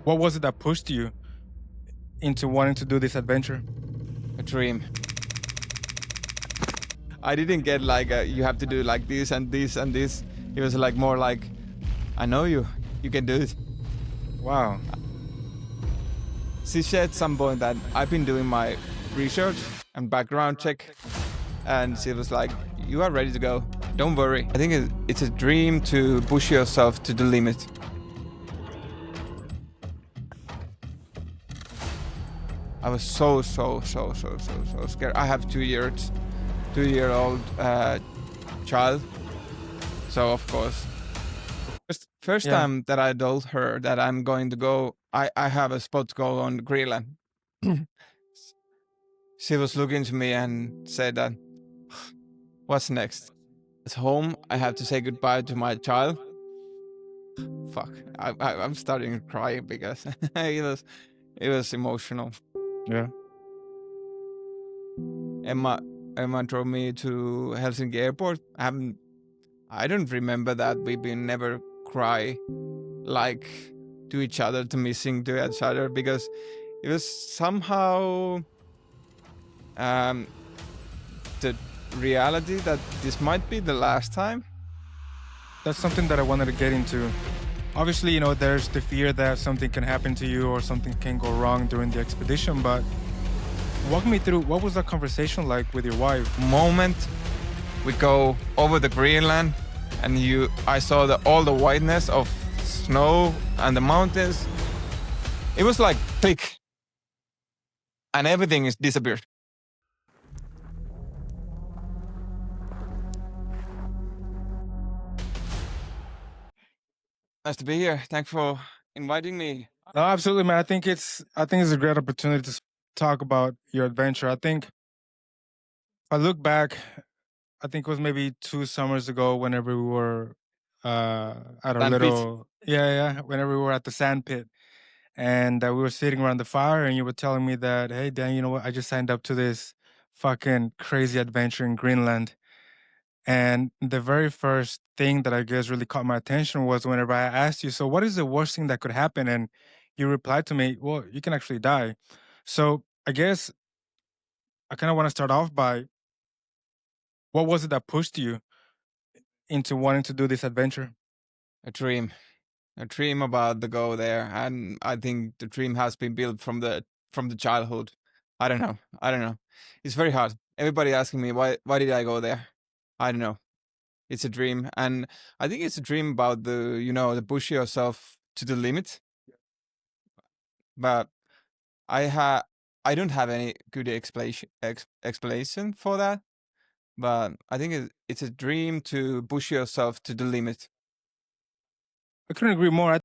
What was it that pushed you into wanting to do this adventure? A dream. I didn't get like you have to do like this and this and this. It was like more like, I know you can do it. Wow. She said at some point that I've been doing my research and background check, and she was like, you are ready to go. Don't worry. I think it's a dream to push yourself to the limit. I was so scared. I have 2-year-old child. So of course, first Yeah. time that I told her that I'm going to go, I have a spot to go on Greenland. She was looking to me and said that, what's next? At home, I have to say goodbye to my child. Fuck, I'm starting to cry because it was emotional. Yeah. Emma drove me to Helsinki airport. I don't remember that we've been never cry like to each other, to missing to each other, because it was somehow the reality that this might be the last time. That's something that I wanted to get into. Obviously, you know, there's the fear that something can happen to you or something can go wrong during the expedition, but walk me through, what was that conversation like with your wife? Moment we go over the Greenland and I saw all the whiteness of snow and the mountains. It was like click, and everything is disappeared. Nice to be here. Thanks for inviting me. No, absolutely, man. I think it's a great opportunity to talk about your adventure. I think if I look back, I think it was maybe 2 summers ago whenever we were at our Sand pit. little whenever we were at the sand pit, and we were sitting around the fire, and you were telling me that, hey Dan, you know what, I just signed up to this fucking crazy adventure in Greenland. And the very first thing that I guess really caught my attention was whenever I asked you, so what is the worst thing that could happen? And you replied to me, well, you can actually die. So I guess I kind of want to start off by, what was it that pushed you into wanting to do this adventure? A dream about the go there, and I think the dream has been built from the childhood. I don't know. It's very hard. Everybody asking me why did I go there? I don't know. It's a dream, and I think it's a dream about the push yourself to the limit. But I don't have any good explanation for that. But I think it's a dream to push yourself to the limit. I couldn't agree more.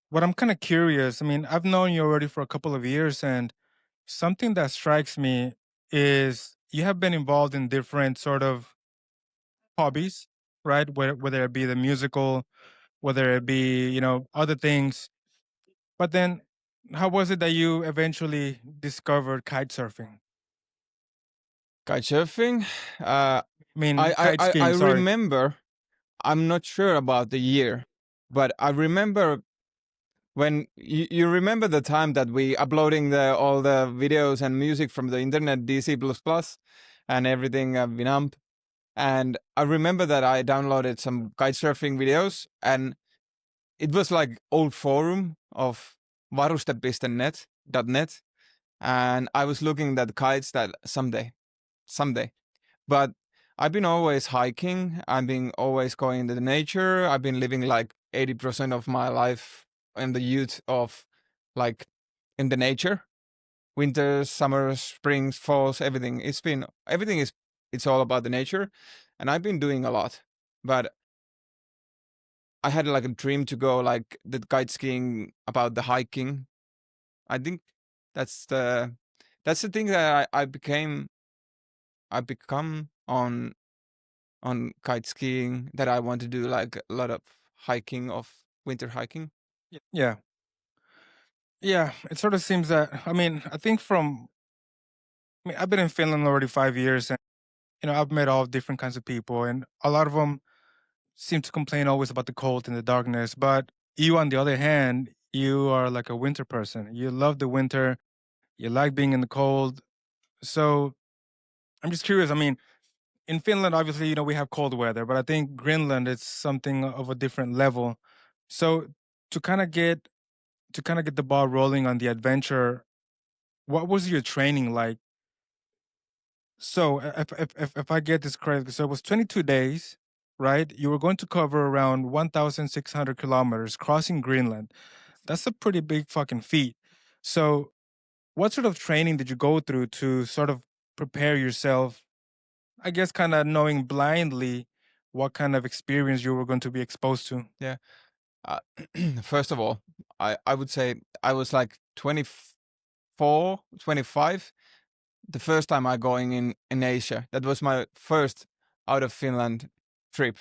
What I'm kind of curious, I mean, I've known you already for a couple of years, and something that strikes me is you have been involved in different sort of hobbies, right? Whether it be the musical, whether it be, you know, other things. But then, how was it that you eventually discovered kite surfing? Kite surfing. I mean, I kite I skiing. Sorry. remember. I'm not sure about the year, but I remember when you remember the time that we uploading all the videos and music from the internet, DC++, and everything, Winamp. And I remember that I downloaded some kite surfing videos, and it was like old forum of varuste.net, and I was looking at kites that someday. But I've been always hiking. I've been always going into the nature. I've been living like 80% of my life in the youth of like in the nature. Winters, summers, springs, falls, everything. It's all about the nature. And I've been doing a lot. But I had like a dream to go like the kite skiing about the hiking. I think that's the thing that I become on kite skiing, that I want to do like a lot of hiking, of winter hiking. Yeah. Yeah. It sort of seems that, I mean, I've been in Finland already 5 years, and, you know, I've met all different kinds of people, and a lot of them seem to complain always about the cold and the darkness. But you, on the other hand, you are like a winter person. You love the winter. You like being in the cold. So I'm just curious. I mean, in Finland, obviously, we have cold weather, but I think Greenland is something of a different level. So to kind of get the ball rolling on the adventure, what was your training like? So if I get this correct, so it was 22 days, right? You were going to cover around 1,600 kilometers crossing Greenland. That's a pretty big fucking feat. So what sort of training did you go through to sort of prepare yourself? I guess kind of knowing blindly what kind of experience you were going to be exposed to. Yeah. Uh, First of all, I would say I was like 24, 25 the first time I going in Asia. That was my first out of Finland trip.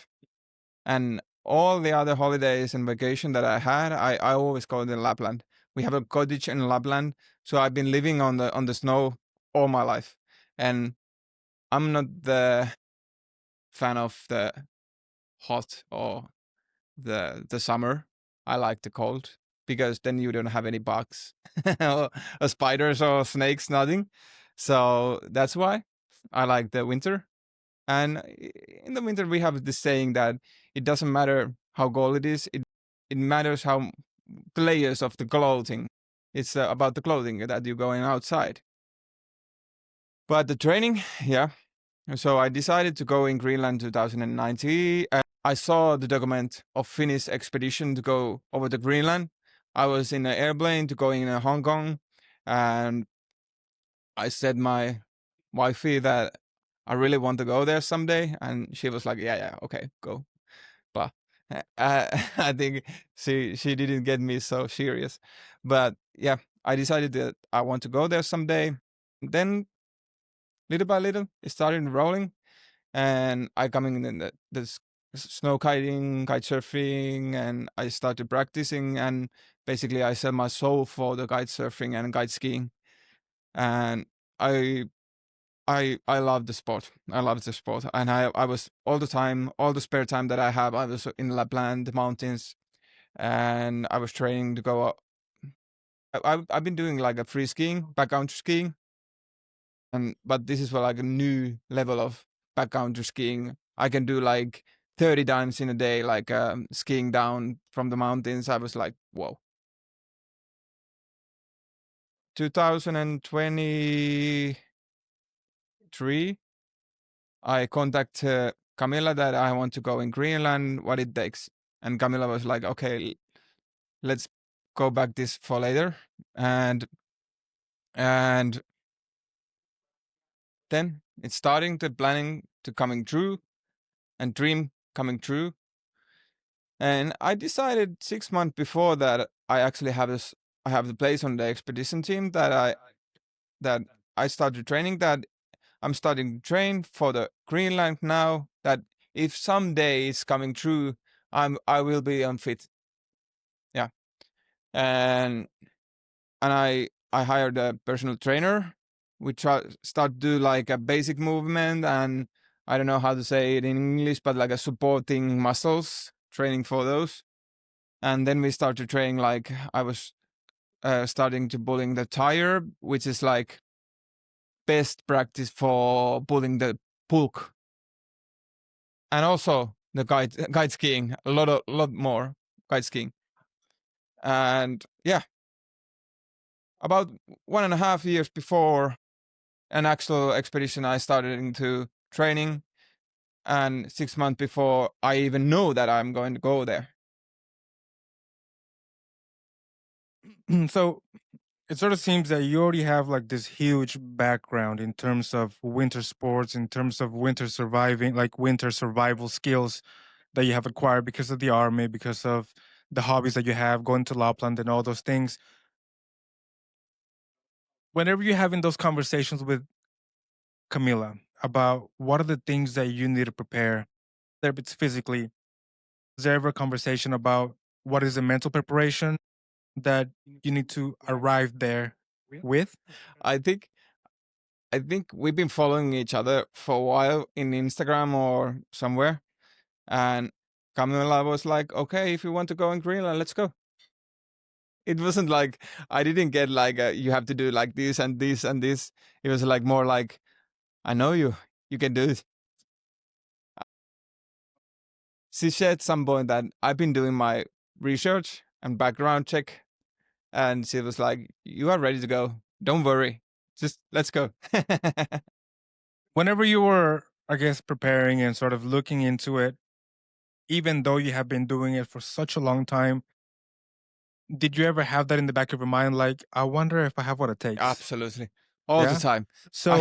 And all the other holidays and vacation that I had, I always go to Lapland. We have a cottage in Lapland, so I've been living on the snow all my life. And I'm not the fan of the hot or the summer. I like the cold because then you don't have any bugs or spiders or snakes, nothing. So that's why I like the winter. And in the winter, we have this saying that it doesn't matter how cold it is, it matters how the layers of the clothing. It's about the clothing that you're going outside. But the training, yeah. So I decided to go in Greenland 2019. I saw the document of Finnish expedition to go over to Greenland. I was in an airplane to go in Hong Kong, and I said my wifey that I really want to go there someday, and she was like, "Yeah, yeah, okay, go." But I think she didn't get me so serious. But yeah, I decided that I want to go there someday. Then little by little, it started rolling, and I coming in the snow kiting, kite surfing, and I started practicing. And basically, I sell my soul for the kite surfing and kite skiing. And I I love the sport. I love the sport, and I was all the time, all the spare time that I have, I was in Lapland mountains, and I was training to go. I've been doing like a free skiing, backcountry skiing, and but this is for like a new level of backcountry skiing. I can do like 30 times in a day, like skiing down from the mountains. I was like, whoa. 2023, I contact Camilla that I want to go in Greenland, what it takes. And Camilla was like, okay, let's go back this for later. And then it's starting to planning to coming true and dream coming true. And I decided 6 months before that I actually have this, I have the place on the expedition team that I started training, that I'm starting to train for the Greenland now, that if someday it's coming true, I will be unfit. Yeah. And I hired a personal trainer. We start do like a basic movement, and I don't know how to say it in English, but like a supporting muscles training for those. And then we started training like I was starting to pulling the tire, which is like best practice for pulling the pulk, and also the kite skiing, a lot more kite skiing. And yeah, about 1.5 years before an actual expedition, I started into training, and 6 months before I even know that I'm going to go there. So it sort of seems that you already have like this huge background in terms of winter sports, in terms of winter surviving, like winter survival skills that you have acquired because of the army, because of the hobbies that you have, going to Lapland and all those things. Whenever you're having those conversations with Camilla about what are the things that you need to prepare, if it's physically, is there ever a conversation about what is the mental preparation that you need to arrive there with? I think I think we've been following each other for a while in Instagram or somewhere, and Camilla was like, "Okay, if you want to go in Greenland, let's go." It wasn't like I didn't get like you have to do like this and this and this. It was like more like I know you. You can do it. She said at some point that I've been doing my research and background check, and she was like, "You are ready to go. Don't worry. Just let's go." Whenever you were, I guess, preparing and sort of looking into it, even though you have been doing it for such a long time, did you ever have that in the back of your mind? Like, I wonder if I have what it takes. Absolutely. All the Yeah. time. So, I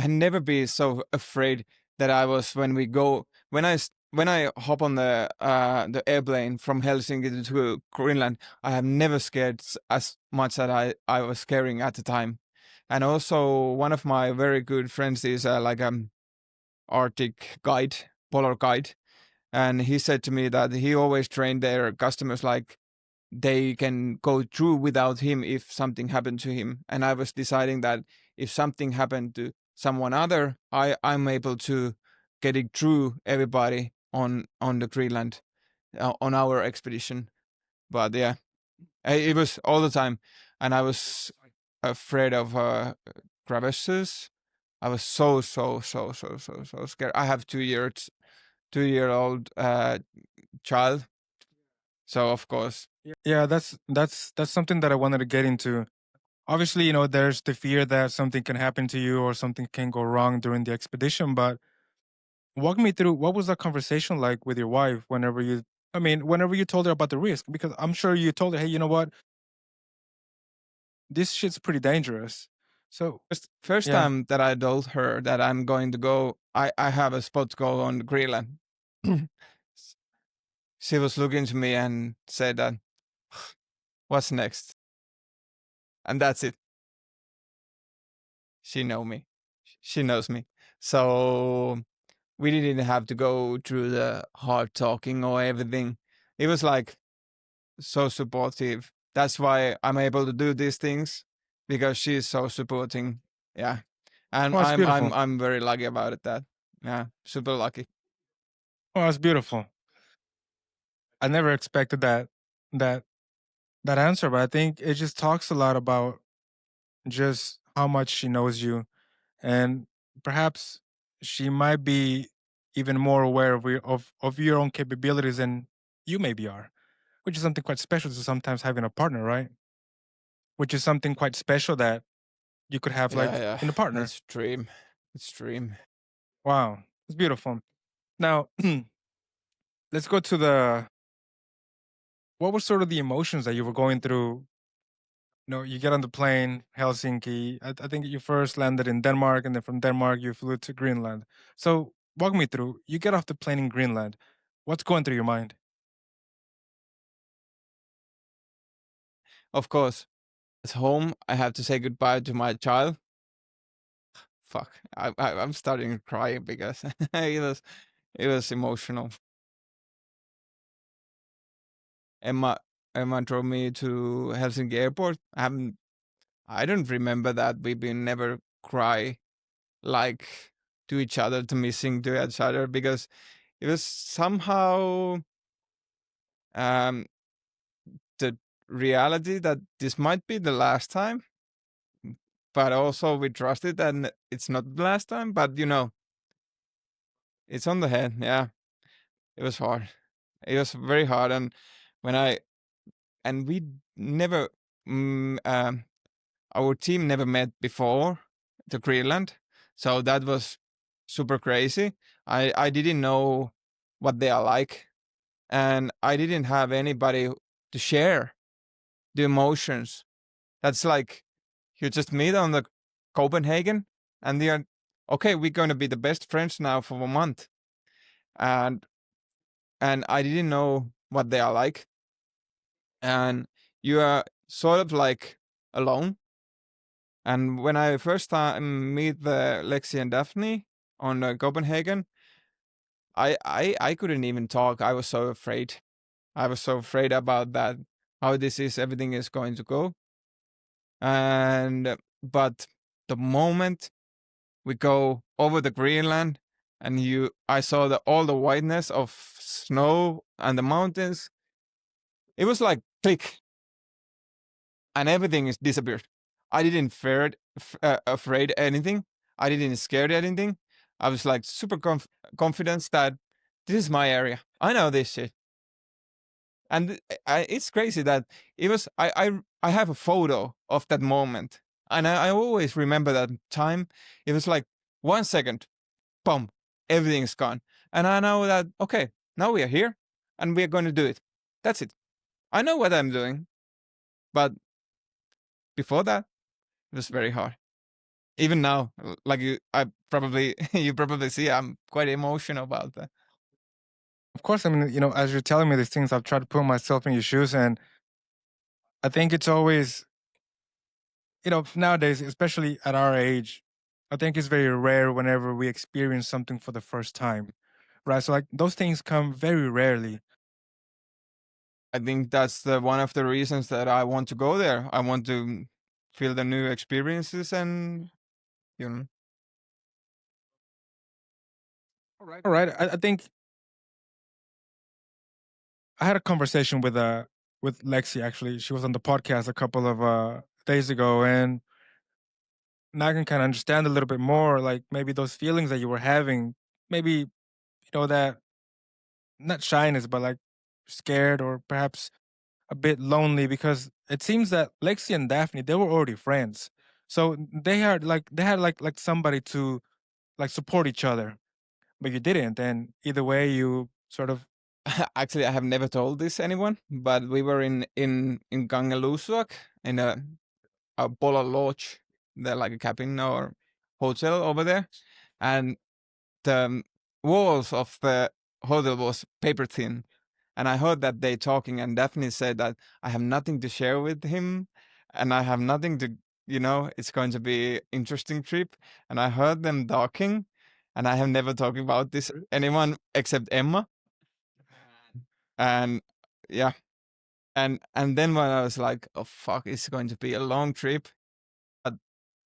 had never been so afraid that I was when we go when I hop on the airplane from Helsinki to Greenland. I have never scared as much as I was scaring at the time. And also one of my very good friends is like Arctic guide, polar guide, and he said to me that he always trained their customers like they can go through without him if something happened to him. And I was deciding that if something happened to someone other, I'm able to get it through everybody on the Greenland on our expedition. But yeah, it was all the time, and I was afraid of crevasses. I was so scared. I have 2-year old child, so of course, yeah, that's something that I wanted to get into. Obviously, there's the fear that something can happen to you or something can go wrong during the expedition, but walk me through what was that conversation like with your wife whenever you told her about the risk, because I'm sure you told her, hey, you know what, this shit's pretty dangerous. So, first yeah. time that I told her that I'm going to go, I have a spot to go on Greenland. She was looking to me and said that, "What's next?" And that's it. She know me. She knows me. So we didn't have to go through the hard talking or everything. It was like so supportive. That's why I'm able to do these things because she's so supporting. Yeah. And Oh, that's beautiful. I'm very lucky about it that. Yeah, super lucky. Oh, that's beautiful. I never expected that that answer, but I think it just talks a lot about just how much she knows you, and perhaps she might be even more aware of your own capabilities than you maybe are, which is something quite special to sometimes having a partner, right? Which is something quite special that you could have Yeah, like yeah. in a partner. It's dream. It's dream. Wow, it's beautiful. Now, let's go to the what were sort of the emotions that you were going through. You get on the plane, Helsinki. I think you first landed in Denmark, and then from Denmark you flew to Greenland. So walk me through. You get off the plane in Greenland. What's going through your mind? Of course, at home I have to say goodbye to my child. Fuck. I'm starting to cry because it was emotional. Emma Emma drove me to Helsinki airport. I don't remember that we've been never cry like to each other to missing to each other because it was somehow um the reality that this might be the last time, but also we trusted that it's not the last time, but it's on the head. Yeah, it was hard. It was very hard, and when I and we never mm, um, our team never met before to Greenland, so that was super crazy. I didn't know what they are like, and I didn't have anybody to share the emotions. That's like you just meet on the Copenhagen, and they are okay. We're going to be the best friends now for a month, and I didn't know what they are like, and you are sort of like alone. And when I first time meet the Lexi and Daphne on Copenhagen, I couldn't even talk. I was so afraid. I was so afraid about that, how everything is going to go. And but the moment we go over the Greenland, and I saw all the whiteness of snow and the mountains. It was like click. and everything is disappeared. I didn't afraid anything. I didn't scared anything. I was like super confident that this is my area. I know this shit. And it's crazy that it was. I have a photo of that moment, and I always remember that time. It was like 1 second, boom, everything's gone, and I know that okay, now we are here, and we are going to do it. That's it. I know what I'm doing, but before that, it was very hard. Even now, like I probably you probably see, I'm quite emotional about that. Of course, I mean, as you're telling me these things, I've tried to put myself in your shoes, and I think it's always, nowadays, especially at our age, I think it's very rare whenever we experience something for the first time, right? So, like, those things come very rarely. I think that's one of the reasons that I want to go there. I want to feel the new experiences and you know. All right. I think I had a conversation with Lexi. Actually, she was on the podcast a couple of days ago, and now I can kind of understand a little bit more, like maybe those feelings that you were having, maybe that not shyness, but like scared or perhaps a bit lonely, because it seems that Lexi and Daphne, they were already friends, so they had like somebody to like support each other, but you didn't, and either way, you sort of. Actually, I have never told this anyone, but we were in Kangalusuak in a Polar Lodge, there like a cabin or hotel over there, and the walls of the hotel was paper thin. And I heard that they talking, and Daphne said that I have nothing to share with him, and I have nothing to, it's going to be interesting trip. And I heard them talking, and I have never talked about this anyone except Emma. And yeah, and then when I was like, oh fuck, it's going to be a long trip. But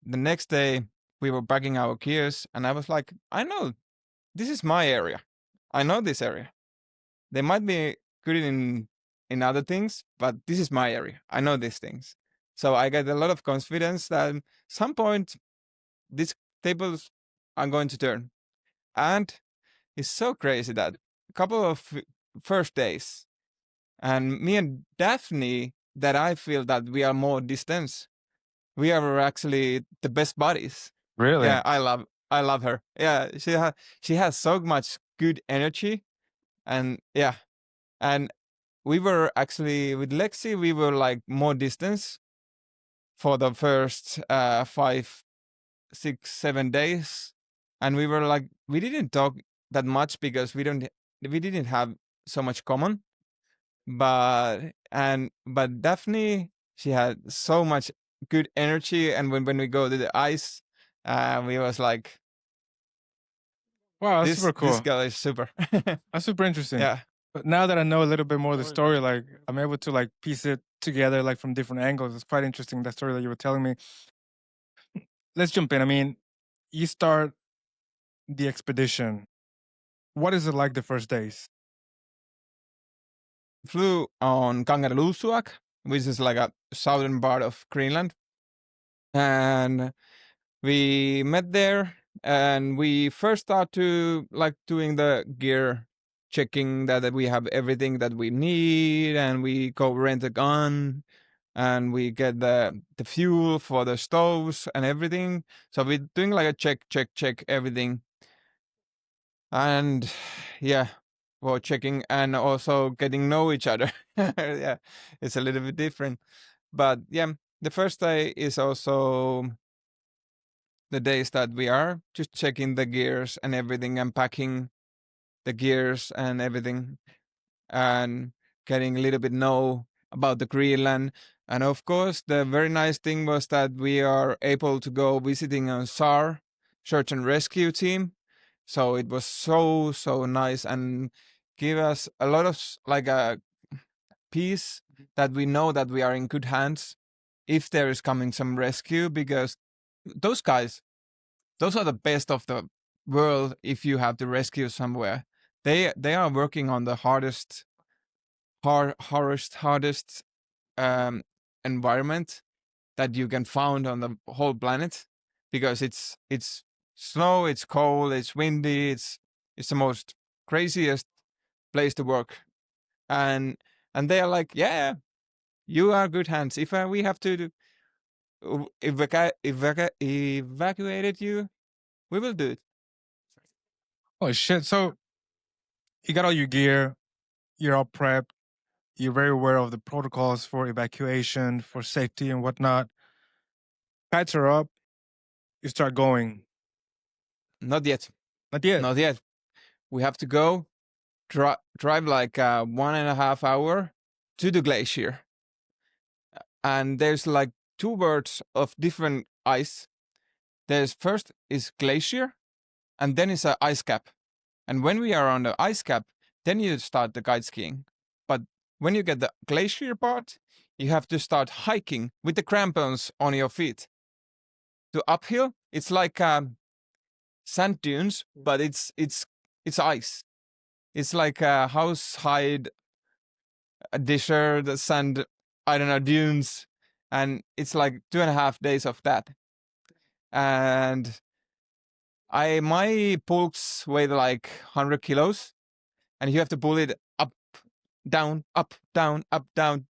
the next day we were packing our gears, and I was like, I know this is my area. I know this area. They might be good in other things, but this is my area. I know these things. So I get a lot of confidence that some point these tables are going to turn. And it's so crazy that a couple of first days and me and Daphne, that I feel that we are more distant. We are actually the best buddies. Really? Yeah, I love her. Yeah, she has so much good energy, and yeah, and we were actually with Lexi, we were like more distance for the first 5, 6, 7 days, and we were like we didn't talk that much because we didn't have so much common. But Daphne, she had so much good energy, and when we go to the ice, we was like, Wow, that's this super this cool. girl is super. That's super interesting. Yeah. But now that I know a little bit more of the story, like I'm able to like piece it together like from different angles. It's quite interesting, that story that you were telling me. Let's jump in. I mean, you start the expedition. What is it like the first days? Flew on Kangerlussuaq, which is like a southern part of Greenland, and we met there, and we first start to like doing the gear checking that we have everything that we need, and we go rent a gun, and we get the fuel for the stoves and everything. So we're doing like a check everything, and yeah, well, checking and also getting know each other. Yeah, it's a little bit different, but yeah, the first day is also the days that we are just checking the gears and everything and packing the gears and everything and getting a little bit know about the Greenland. And of course, the very nice thing was that we are able to go visiting a SAR, search and rescue team. So it was so nice and give us a lot of like a peace that we know that we are in good hands if there is coming some rescue, because those guys, those are the best of the world. If you have to rescue somewhere, they are working on the hardest, hardest um environment that you can find on the whole planet, because it's snow, it's cold, it's windy, it's the most craziest place to work. And they are like, yeah, you are good hands. If we have to evacuate you, we will do it. Oh shit! So you got all your gear, you're all prepped, you're very aware of the protocols for evacuation, for safety and whatnot. Kites are up, you start going. Not yet. Not yet. Not yet. We have to go drive like 1.5 hour to the glacier. And there's like two words of different ice. There's first is glacier, and then is a ice cap. And when we are on the ice cap, then you start the kite skiing. But when you get the glacier part, you have to start hiking with the crampons on your feet. The uphill, it's like sand dunes, but it's ice. It's like a house hide, a desert, sand, I don't know, dunes, and it's like 2.5 days of that. And my pulks weigh like 100 kilos, and you have to pull it up, down, up, down, up, down.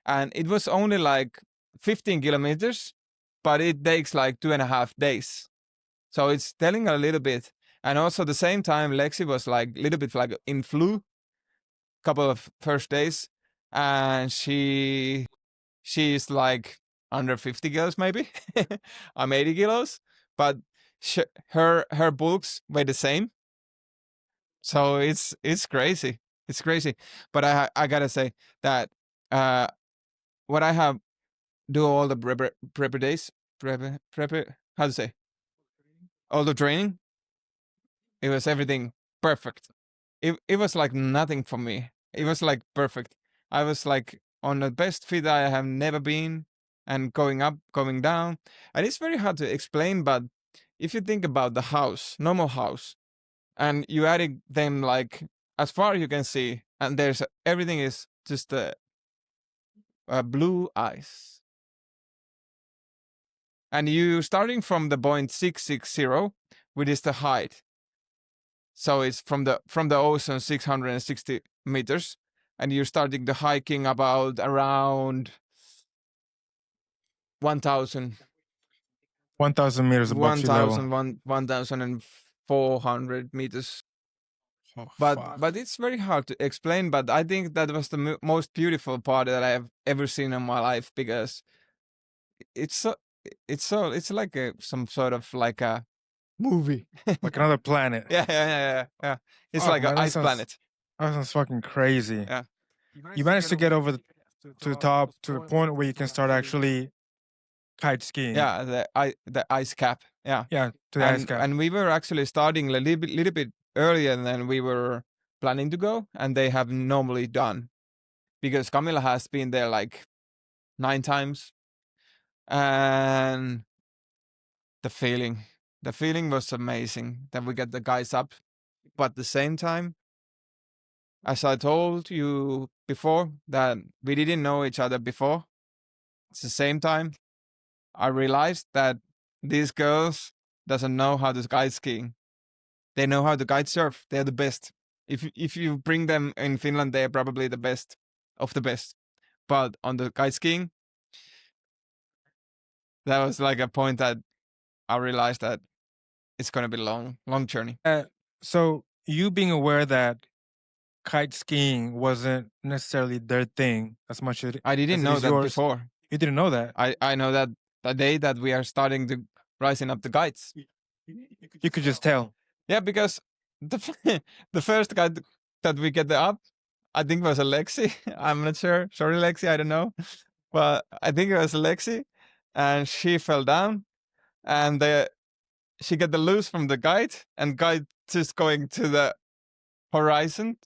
And it was only like 15 kilometers, but it takes like 2.5 days. So it's telling a little bit. And also at the same time, Lexi was like a little bit like in flu, couple of first days, and she's like under 50 kilos maybe. I'm 80 kilos, but her bulks weigh the same. So it's crazy. It's crazy. But I gotta say that what I have do all the prepper days, prepper, how to say, all the training. It was everything perfect. It was like nothing for me. It was like perfect. I was like on the best fit I have never been, and going up, going down. And it's very hard to explain, but if you think about the house, normal house, and you adding them like as far as you can see, and there's everything is just blue ice. And you starting from the point 660, which is the height. So it's from the ocean 660 meters, and you're starting the hiking about around 1,000 1,000 meters above sea level. 1,400 meters. Oh, But fuck. it's very hard to explain. But I think that was the most beautiful part that I have ever seen in my life, because it's so it's like some sort of like a movie. Like another planet. Yeah. It's Fuck, like an man, ice planet. that sounds fucking crazy. Yeah. You managed to get over to the top, to the point where you can start actually kite skiing. Yeah, the ice cap. Yeah. Yeah, to the ice cap. And we were actually starting a little bit earlier than we were planning to go, and they have normally done, because Camilla has been there like 9 times. And the feeling was amazing that we get the guys up. But at the same time, as I told you before, that we didn't know each other before, at the same time, I realized that these girls doesn't know how to kite skiing. They know how to kite surf. They're the best. If you bring them in Finland, they're probably the best of the best. But on the kite skiing, that was like a point that I realized that it's gonna be long journey. So you being aware that kite skiing wasn't necessarily their thing as much as I didn't it know is that yours. before. You didn't know that. I know that the day that we are starting to rising up the kites. You could just tell. Yeah, because the the first guy that we get up, I think was a Lexi. I'm not sure. Sorry, Lexi, I don't know, but I think it was a Lexi, and she fell down, and she got the loose from the guide, and guide just going to the horizon,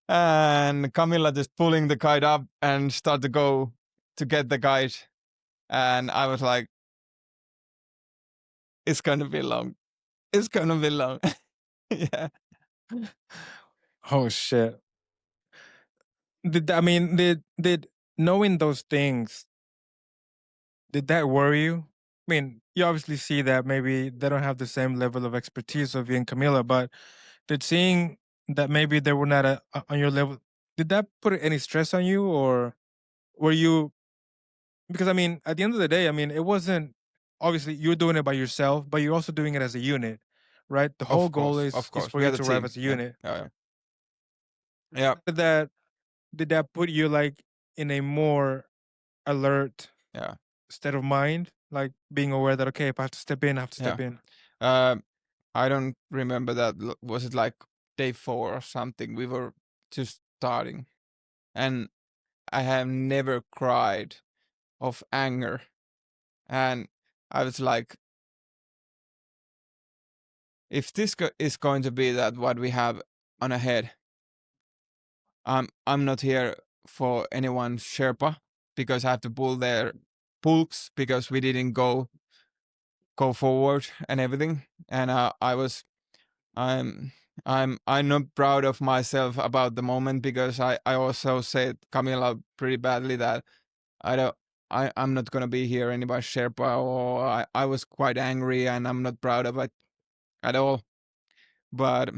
and Camilla just pulling the kite up and start to go to get the guide, and I was like, it's gonna be long. It's gonna be long. Yeah. Oh shit. Did knowing those things, did that worry you? I mean, you obviously see that maybe they don't have the same level of expertise of you and Camila, but did seeing that maybe they were not on your level, did that put any stress on you, or were you? Because I mean, at the end of the day, I mean, it wasn't obviously you're doing it by yourself, but you're also doing it as a unit, right? The whole goal Of is course, for we you are the to arrive team. as a Yeah, unit. yeah, yeah, Did that put you like in a more alert yeah, state of mind, like being aware that okay, if I have to step in, I have to yeah. step in. Um, I don't remember that. Was it like day 4 or something? We were just starting, and I have never cried of anger, and I was like, if this is going to be that what we have on ahead, I'm not here for anyone's Sherpa because I have to pull their pulks because we didn't go forward and everything. And I'm I'm not proud of myself about the moment because I also said Camila pretty badly that I don't. I'm not gonna be here anybody's Sherpa, or I was quite angry and I'm not proud of it at all. But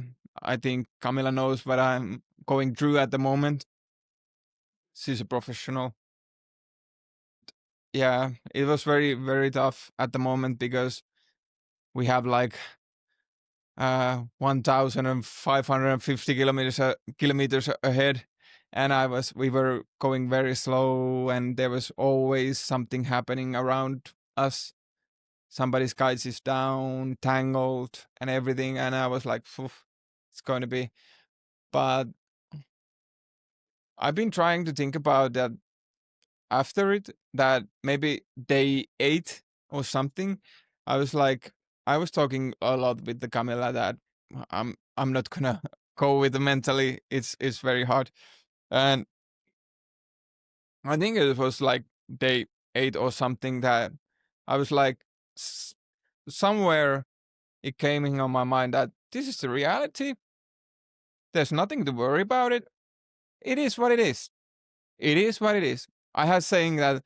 I think Camila knows what I'm going through at the moment. She's a professional. Yeah, it was very, very tough at the moment because we have like 1,550 kilometers ahead, and we were going very slow, and there was always something happening around us. Somebody's kite is down, tangled, and everything, and I was like, "Phew, it's going to be." But I've been trying to think about that after it, that maybe day 8 or something. I was like, I was talking a lot with the Camilla that I'm not gonna go with the mentally. It's very hard, and I think it was like day 8 or something that I was like, somewhere it came in on my mind that this is the reality. There's nothing to worry about it. It is what it is. It is what it is. I had saying that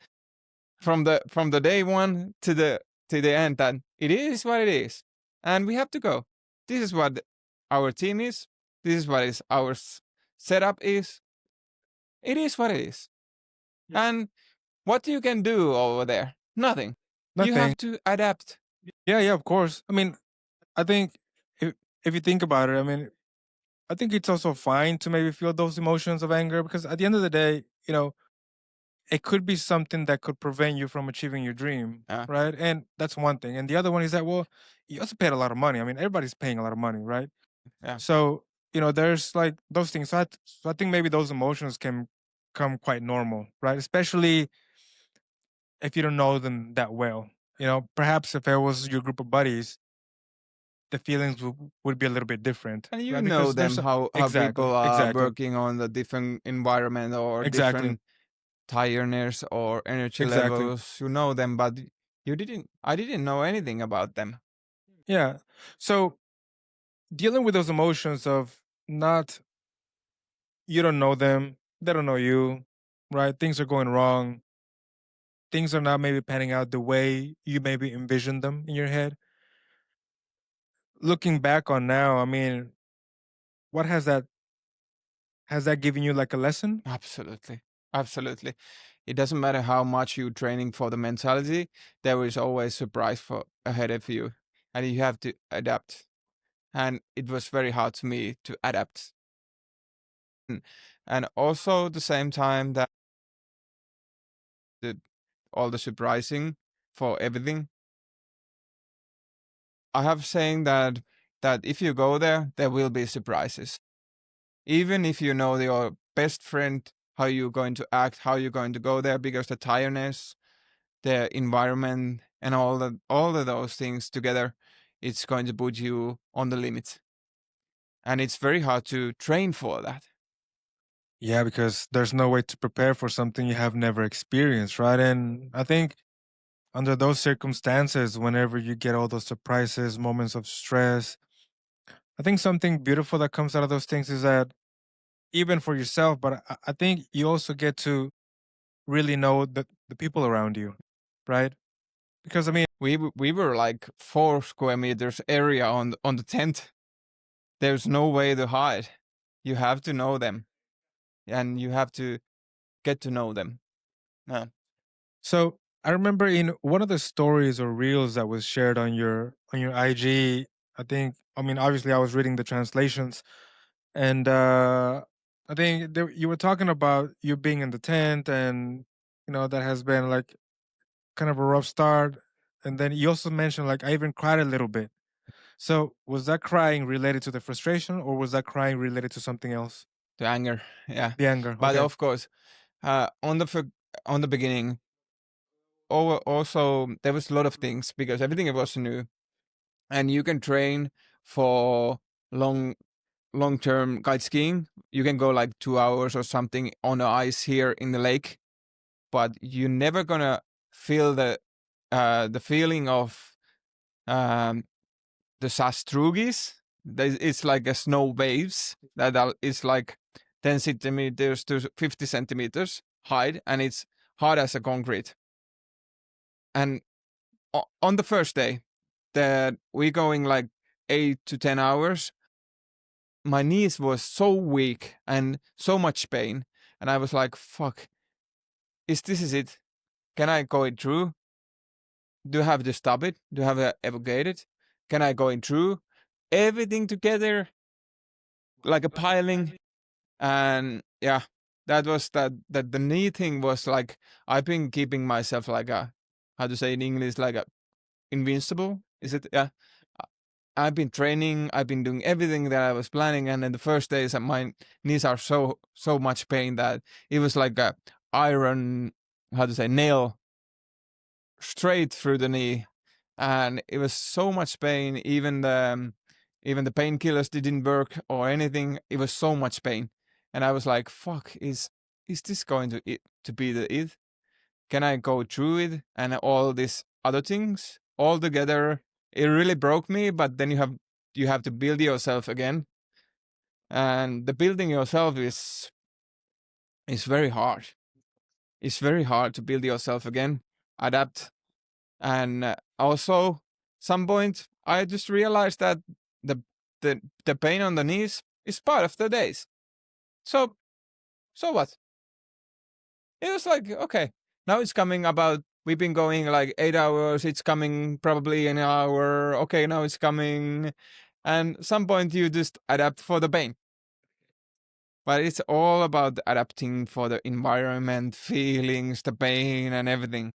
from the day one to the end that it is what it is, and we have to go. This is what our team is. This is what is our setup is. It is what it is, Yeah. and what you can do over there? Nothing. You Nothing. have to adapt. Yeah, yeah, of course. I mean, I think if if you think about it, I mean, I think it's also fine to maybe feel those emotions of anger because at the end of the day, it could be something that could prevent you from achieving your dream, Yeah, right? And that's one thing. And the other one is that, well, you also paid a lot of money. I mean, everybody's paying a lot of money, right? yeah. So, there's like those things. So I think maybe those emotions can come quite normal, right? Especially if you don't know them that well. Perhaps if it was your group of buddies, the feelings would be a little bit different, And you right? know Because them how exactly, people are exactly, working on the different environment or exactly, different tiredness or energy exactly. levels. You know them, but you didn't. I didn't know anything about them. Yeah. So dealing with those emotions of not, you don't know them, they don't know you, right? Things are going wrong. Things are not maybe panning out the way you maybe envisioned them in your head. Looking back on now, I mean, what has that given you like a lesson? Absolutely. Absolutely. It doesn't matter how much you're training for the mentality, there is always surprise for ahead of you. And you have to adapt. And it was very hard to me to adapt. And, and also at the same time that the, all the surprising for everything. I have saying that if you go there, there will be surprises. Even if you know your best friend, how you're going to act, how you're going to go there, because the tiredness, the environment, and all of those things together, it's going to put you on the limit, and it's very hard to train for that. Yeah, because there's no way to prepare for something you have never experienced, right? And I think under those circumstances, whenever you get all those surprises, moments of stress, I think something beautiful that comes out of those things is that even for yourself, but I think you also get to really know the people around you, right? Because I mean, We were like 4 square meters area on the tent. There's no way to hide. You have to know them, and you have to get to know them. Yeah. so I remember in one of the stories or reels that was shared on your IG, I think I mean obviously I was reading the translations and I think you were talking about you being in the tent and you know that has been like kind of a rough start and then you also mentioned like I even cried a little bit. So was that crying related to the frustration or was that crying related to something else? To anger. Yeah. The anger. But Okay. of course, on the beginning, also there was a lot of things because everything was new, and you can train for long long term kite skiing. You can go like 2 hours or something on the ice here in the lake, but you're never gonna feel the feeling of um, the sastrugis. It's like a snow waves it's like 10 centimeters to 50 centimeters height, and it's hard as a concrete. And on the first day that we going like 8 to 10 hours, my knees was so weak and so much pain, and I was like, "Fuck, is this is it? Can I go it through? Do I have to stop it? Do I have to evacuate it? Can I go it through? Everything together like a piling." And yeah, that was that the knee thing was like I've been keeping myself like a, how to say in English, like a invincible. Is it? Yeah. I- I've been training. I've been doing everything that I was planning, and in the first days, my knees are so much pain that it was like a iron, how to say, nail straight through the knee, and it was so much pain. Even the painkillers didn't work or anything. It was so much pain, and I was like, "Fuck, is this going to be the it? Can I go through it?" And all these other things all together, it really broke me. But then you have to build yourself again, and the building yourself is very hard. It's very hard to build yourself again, adapt. And also some point I just realized that the the pain on the knees is part of the days. So so what? It was like, okay, now it's coming about, we've been going like 8 hours, it's coming probably an hour, okay, now it's coming. And some point you just adapt for the pain. But it's all about adapting for the environment, feelings, the pain and everything.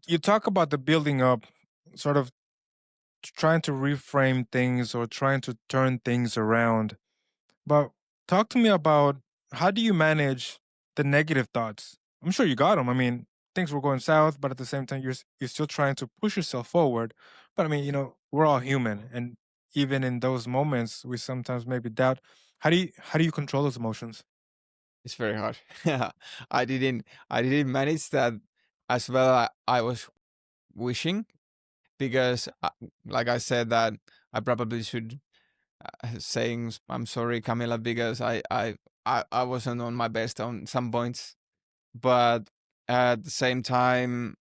You talk about the building up, sort of trying to reframe things or trying to turn things around. But talk to me about how do you manage the negative thoughts? I'm sure you got them. I mean, things were going south, but at the same time, you're still trying to push yourself forward. But I mean, you know, we're all human, and even in those moments, we sometimes maybe doubt. How do you control those emotions? It's very hard. I didn't manage that as well. I was wishing, because like I said that I probably should saying I'm sorry, Camila, because I wasn't on my best on some points, but at the same time,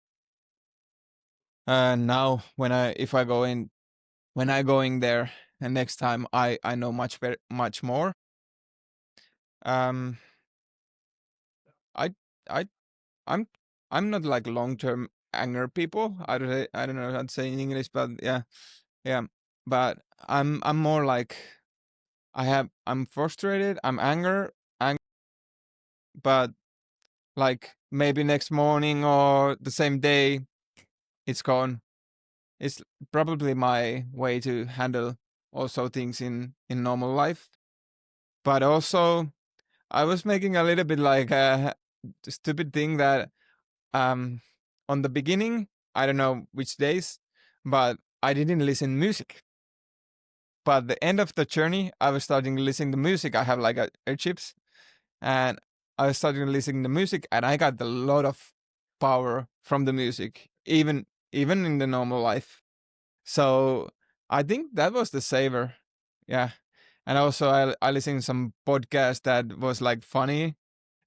now when I if I go in when I going there, and next time I know much better, much more. Um, I I I'm I'm not like long term anger people. I don't know how to say in English, but yeah, yeah. But I'm more like I'm frustrated. I'm but like maybe next morning or the same day, it's gone. It's probably my way to handle also things in normal life. But also, I was making a little bit like a stupid thing that um on the beginning, I don't know which days, but I didn't listen music. But the end of the journey, I was starting listening to music. I have like a AirChips, and I was starting listening to music, and I got a lot of power from the music, even in the normal life. So I think that was the saver. Yeah. And also I listened to some podcast that was like funny.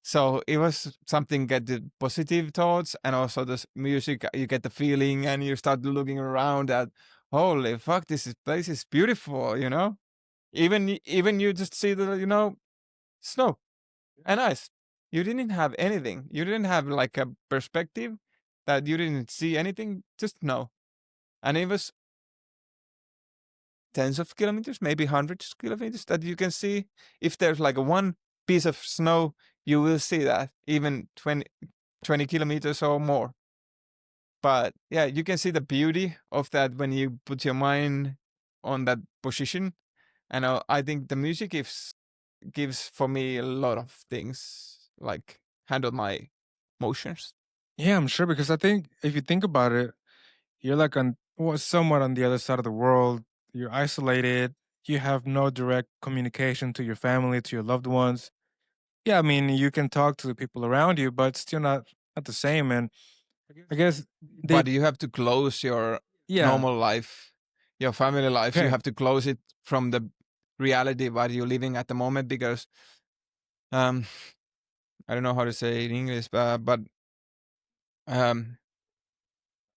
So it was something get the positive thoughts, and also this music. You get the feeling, and you start looking around at, holy fuck, place is beautiful. Even you just see the snow and ice. You didn't have anything. You didn't have like a perspective that you didn't see anything. Just snow, and it was tens of kilometers, maybe hundreds of kilometers that you can see. If there's like a one piece of snow, you will see that even 20 kilometers or more. But yeah, you can see the beauty of that when you put your mind on that position. And I think the music gives for me a lot of things, like handle my emotions. Yeah, I'm sure because I think if you think about it, you're like on somewhat on the other side of the world. You're isolated. You have no direct communication to your family, to your loved ones. Yeah, I mean, you can talk to the people around you, but still not the same. And I guess they, But you have to close your yeah, normal life, your family lives. You okay. have to close it from the reality what you're living at the moment, because um I don't know how to say it in English, but um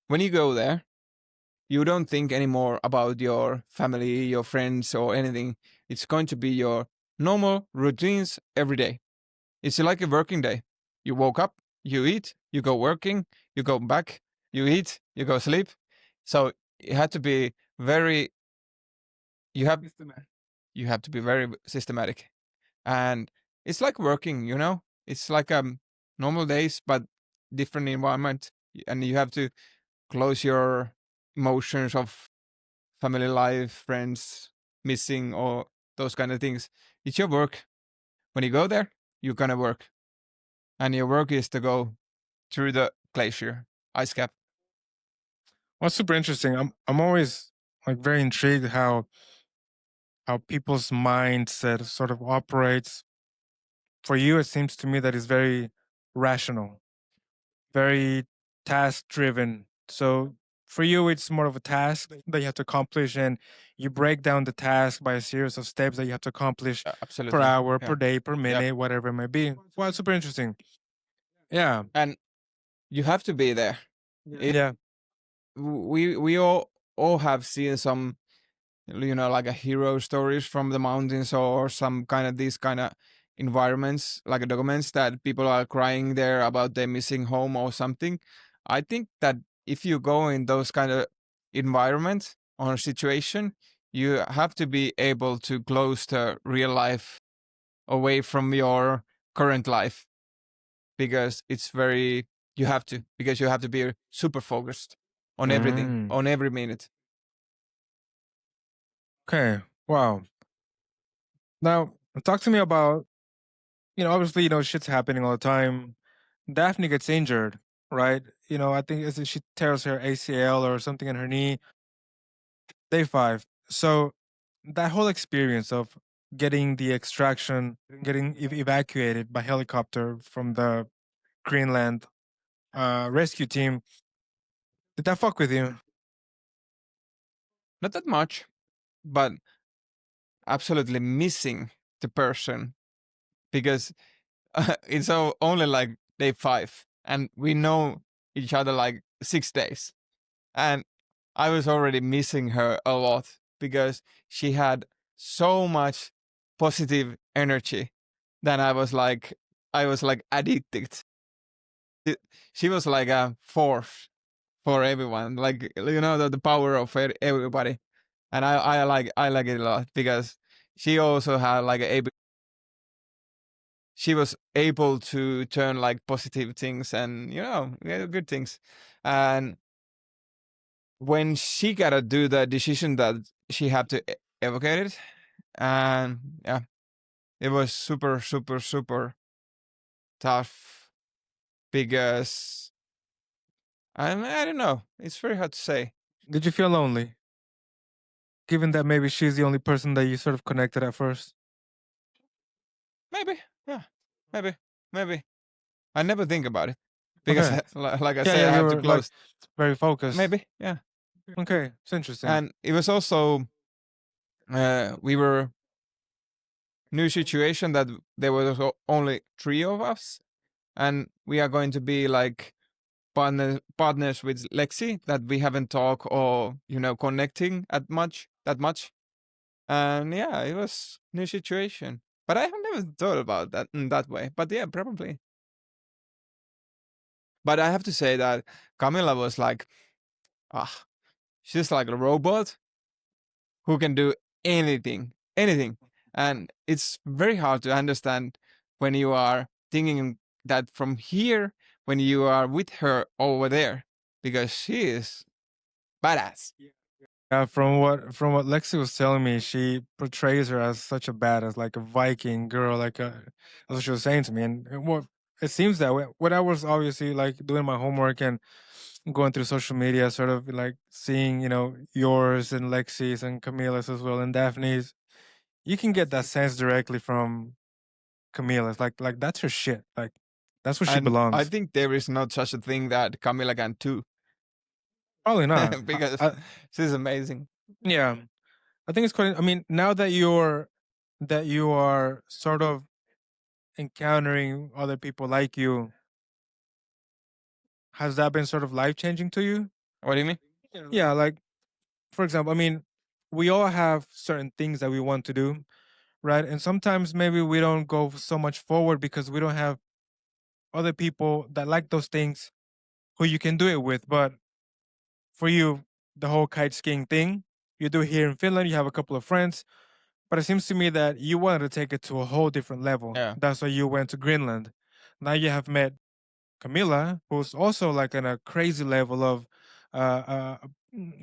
when you go there, you don't think anymore about your family, your friends, or anything. It's going to be your normal routines every day. It's like a working day. You woke up, you eat, you go working, you go back, you eat, you go sleep. So it had to be very you have you have to be very systematic. And it's like working, it's like normal days but different environment, and you have to close your emotions of family life, friends missing, or those kind of things. It's your work. When you go there, you're gonna work, and your work is to go through the glacier ice cap. Well, super interesting. I'm always like very intrigued how people's mindset sort of operates. For you, it seems to me that it's very rational, very task driven. So for you, it's more of a task that you have to accomplish, and you break down the task by a series of steps that you have to accomplish per Absolutely. hour, per Yeah. day, per Yeah. minute, whatever it may be. Well, super interesting. Yeah. And you have to be there. It Yeah. we all have seen some, like a hero stories from the mountains, or some kind of these kind of environments, like a documents that people are crying there about their missing home or something. I think that if you go in those kind of environments or situation, you have to be able to close the real life away from your current life, because it's very because you have to be super focused on everything, Mm. on every minute. Okay. Wow. Now, talk to me about, obviously, shit's happening all the time. Daphne gets injured, right? I think she tears her ACL or something in her knee. Day five. So that whole experience of getting the extraction, getting evacuated by helicopter from the Greenland rescue team, did that fuck with you? Not that much, but absolutely missing the person, because it's only like day 5, and we know each other like 6 days, and I was already missing her a lot, because she had so much positive energy that I was like addicted. She was like a force for everyone, like the power of everybody. And I like it a lot, because she also had like she was able to turn like positive things, and yeah, good things. And when she gotta do the decision that she had to evacuate it, and yeah, it was super super super tough, because I don't know, it's very hard to say. Did you feel lonely, given that maybe she's the only person that you sort of connected at first? Maybe, yeah, maybe I never think about it, because Okay. like I Yeah, say, yeah, I you have to were like close. very focused. Maybe, yeah. Okay, it's interesting. And it was also we were new situation that there was only three of us, and we are going to be like partners with Lexi that we haven't talked or connecting at much that much. And yeah, it was new situation. But I have never thought about that in that way. But yeah, probably. But I have to say that Camilla was like, ah, she's like a robot who can do anything, anything. And it's very hard to understand when you are thinking that from here, when you are with her over there, because she is badass. From what Lexi was telling me, she portrays her as such a badass, like a Viking girl, that's what she was saying to me. And what it seems that way. When I was obviously like doing my homework and going through social media, sort of like seeing, yours and Lexi's and Camila's as well and Daphne's, you can get that sense directly from Camila's. Like that's her shit. Like that's where she And I belongs. think there is not such a thing that Camila can do Probably not. because she's amazing. Yeah, I think it's quite. I mean, now that you are sort of encountering other people like you, has that been sort of life changing to you? What do you mean? Yeah, like for example, I mean, we all have certain things that we want to do, right? And sometimes maybe we don't go so much forward because we don't have other people that like those things who you can do it with. But for you, the whole kite skiing thing, you do it here in Finland, you have a couple of friends, but it seems to me that you wanted to take it to a whole different level. Yeah. That's why you went to Greenland. Now you have met Camilla, who's also like on a crazy level of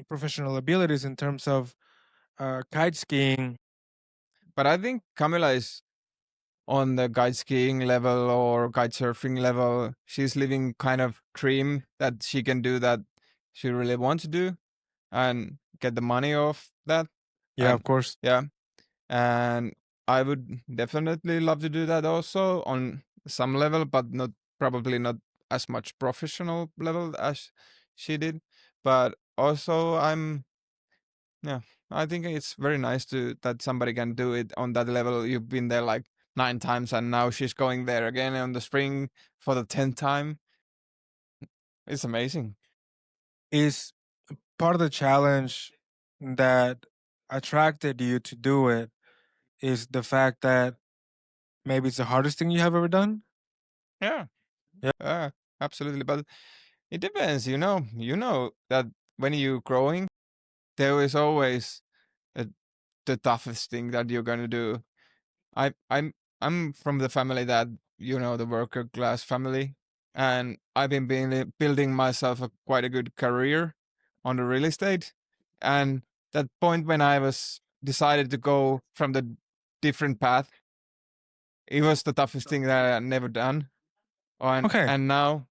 professional abilities in terms of kite skiing. But I think Camila is on the kite skiing level or kite surfing level. She's living kind of dream that she can do that she really wants to do and get the money off that. Yeah, of And course. yeah, and I would definitely love to do that also on some level, but not probably not as much professional level as she did. But also, yeah, I think it's very nice to that somebody can do it on that level. You've been there like 9 times, and now she's going there again on the spring for the 10th time. It's amazing. Is part of the challenge that attracted you to do it is the fact that maybe it's the hardest thing you have ever done? Yeah, Yeah. absolutely. But it depends, You know that when you growing, there is always uh, the toughest thing that you're gonna do. I I'm I'm from the family that the worker class family, and I've been building myself quite a good career on the real estate, and that point when I was decided to go from the different path, it was the toughest thing that I never done, and Okay. and now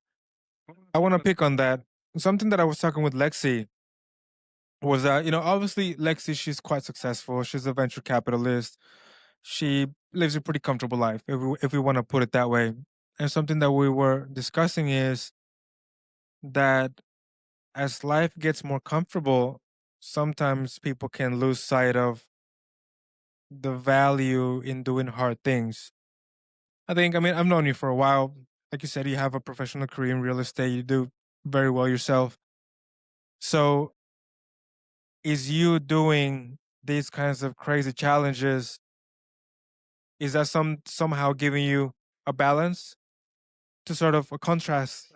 I want to pick on that. Something that I was talking with Lexi was that, obviously Lexi, she's quite successful. She's a venture capitalist. She lives a pretty comfortable life, if we want to put it that way. And something that we were discussing is that as life gets more comfortable, sometimes people can lose sight of the value in doing hard things. I mean, I've known you for a while. Like you said, you have a professional career in real estate. You do very well yourself. So, is you doing these kinds of crazy challenges? Is that somehow giving you a balance to sort of a contrast?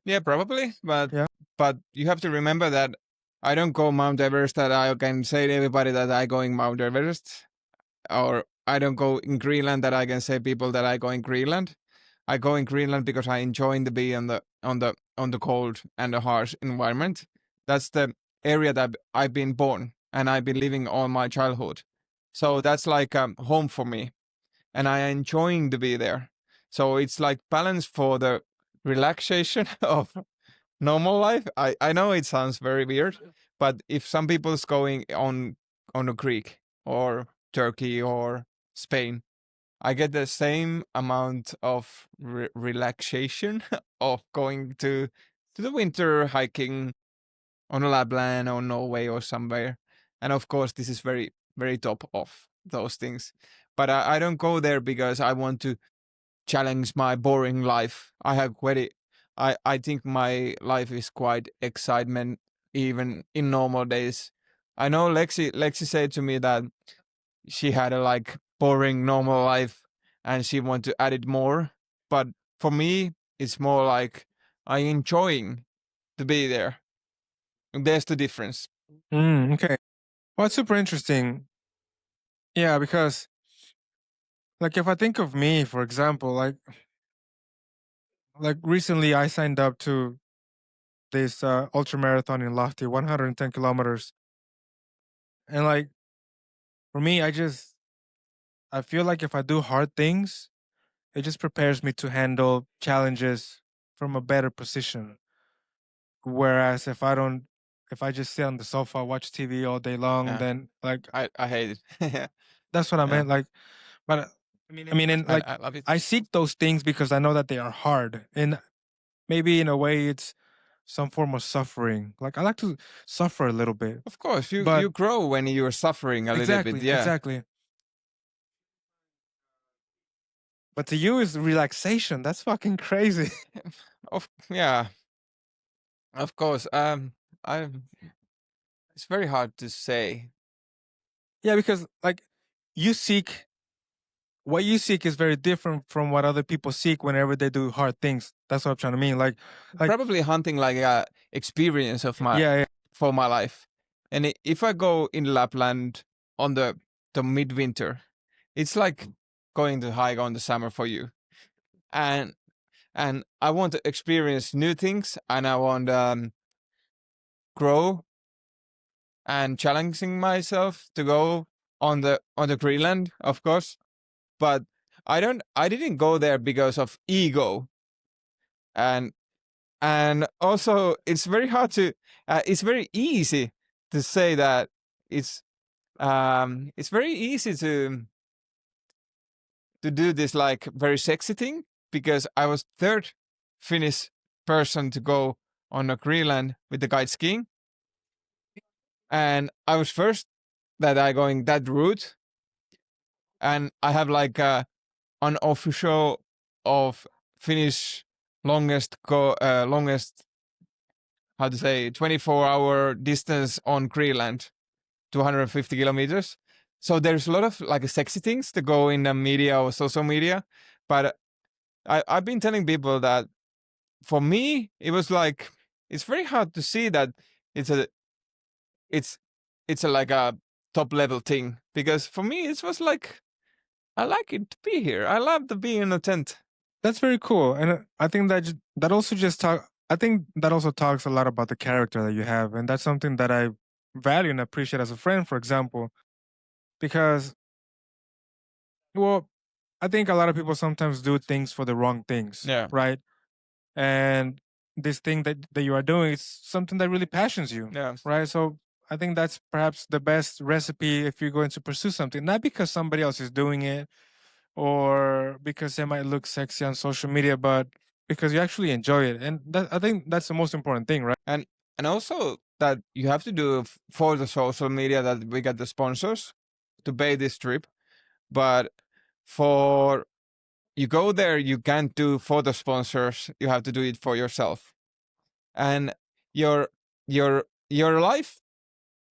yeah, probably, but Yeah. you have to remember that I don't go Mount Everest. That I can say to everybody that I going Mount Everest, or I don't go in Greenland that I can say people that I go in Greenland. I go in Greenland because I enjoy the be on the cold and the harsh environment. That's the area that I've been born and I've been living all my childhood. So that's like home for me, and I enjoying to be there. So it's like balance for the relaxation of normal life. I know it sounds very weird, but if some people's going on a Greek or Turkey or Spain, I get the same amount of relaxation of going to the winter hiking on a Lapland or Norway or somewhere. And of course, this is very very top off. those things. But I don't go there because I want to challenge my boring life. I have quite. I think my life is quite excitement even in normal days. I know Lexi said to me that she had a like boring normal life and she want to add it more. But for me, it's more like I enjoying to be there. There's the difference. Okay. Well, it's super interesting. Yeah, because like if I think of me, for example, like recently I signed up to this ultra marathon in Lahti, 110 kilometers, and like for me, I feel like if I do hard things, it just prepares me to handle challenges from a better position. Whereas if I just sit on the sofa, watch TV all day long, Yeah, then like I hate it. that's what I Yeah, meant. Like, but I mean, and like I love it. I seek those things because I know that they are hard, and maybe in a way it's some form of suffering. Like I like to suffer a little bit, Of course, you but grow when you're suffering a little bit. exactly, Yeah, exactly. But to you is relaxation. That's fucking crazy. yeah, of course. I It's very hard to say. Yeah, because like you seek what you seek is very different from what other people seek whenever they do hard things. That's what I'm trying to mean. Like Probably hunting like a experience of my yeah, yeah. for my life. And if I go in Lapland on the midwinter, it's like going to hike on the summer for you. And I want to experience new things, and I want grow and challenging myself to go on the Greenland, of course. But I didn't go there because of ego. And also it's very hard to it's very easy to say that it's it's very easy to do this like very sexy thing, because I was third Finnish person to go on a Greenland with the kite skiing, and I was first that I going that route, and I have like an official of Finnish longest, how to say, 24-hour distance on Greenland, 250 kilometers. So there's a lot of like sexy things to go in the media or social media. But I've been telling people that for me, it was like, it's very hard to see that it's a, it's, it's a like a top level thing. Because for me, it was like, I like it to be here. I love to be in a tent. That's very cool, and I think that also just talk. I think that also talks a lot about the character that you have, and that's something that I value and appreciate as a friend, for example, because well, I think a lot of people sometimes do things for the wrong things, Yeah. right? And this thing that you are doing is something that really passions you, Yeah. right? So I think that's perhaps the best recipe if you're going to pursue something, not because somebody else is doing it or because it might look sexy on social media, but because you actually enjoy it. And I think that's the most important thing, right? And also that you have to do for the social media that we get the sponsors to pay this trip. But for you go there, you can't do for the sponsors. You have to do it for yourself. And your your life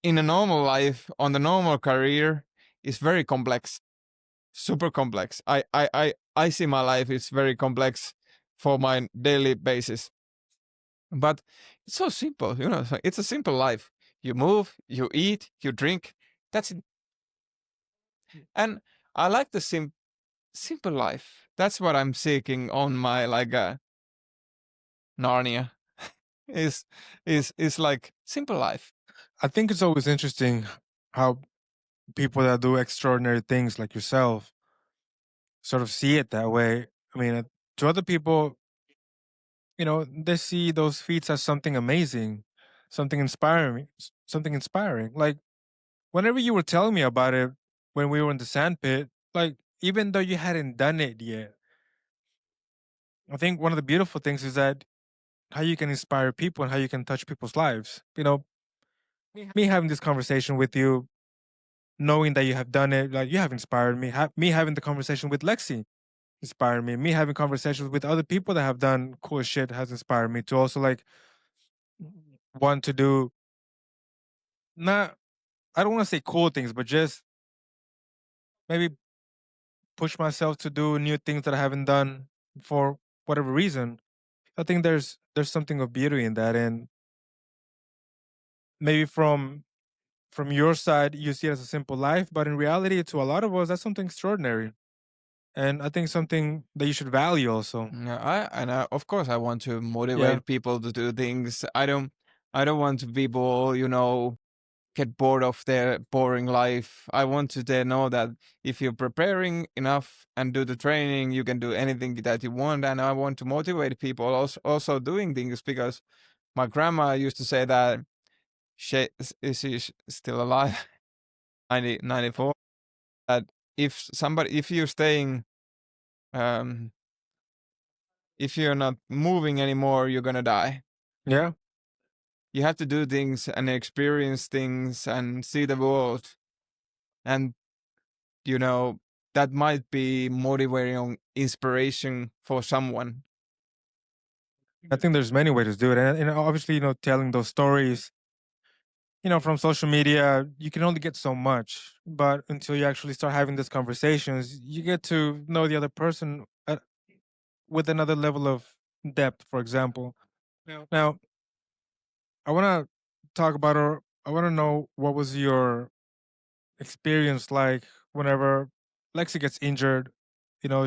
in a normal life on the normal career is very complex, super complex. I see my life is very complex for my daily basis. But it's so simple, you know. It's a simple life. You move, you eat, you drink. That's it. And I like the simple life. That's what I'm seeking on my like Narnia. Is is like simple life. I think it's always interesting how people that do extraordinary things like yourself sort of see it that way. I mean, to other people, they see those feats as something amazing, something inspiring. Like whenever you were telling me about it when we were in the sandpit, like even though you hadn't done it yet, I think one of the beautiful things is that how you can inspire people and how you can touch people's lives. Me having this conversation with you, knowing that you have done it, like you have inspired me. Me having the conversation with Lexi inspired me. Me having conversations with other people that have done cool shit has inspired me to also like want to do, not, I don't want to say cool things, but just maybe push myself to do new things that I haven't done for whatever reason. I think there's something of beauty in that, and maybe from your side you see it as a simple life, but in reality, to a lot of us, that's something extraordinary, and I think something that you should value also. Yeah, of course I want to Yeah, motivate people to do things. I don't want to people, get bored of their boring life. I want to they know that if you're preparing enough and do the training, you can do anything that you want. And I want to motivate people also doing things, because my grandma used to say that she's still alive, 94. That if you're staying, um, if you're not moving anymore, you're gonna die. yeah. You have to do things and experience things and see the world. And you know that might be motivating inspiration for someone. I think there's many ways to do it, and obviously, telling those stories, from social media, you can only get so much. But until you actually start having these conversations, you get to know the other person with another level of depth. For example, now I want to talk about, or I want to know what was your experience like whenever Lexi gets injured.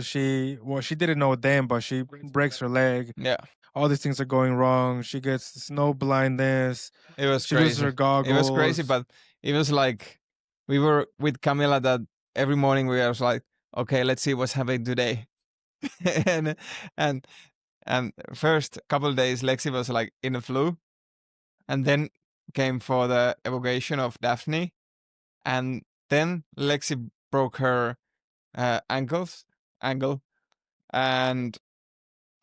She didn't know then, but she breaks her leg. Yeah, All these things are going wrong. She gets snow blindness. it was She loses her crazy. It was crazy, goggles. but it was like we were with Camila that every morning we was like, okay, let's see what's happening today. and and and first couple of days Lexi was like in the flu, and then came for the evacuation of Daphne, and then Lexi broke her ankle, and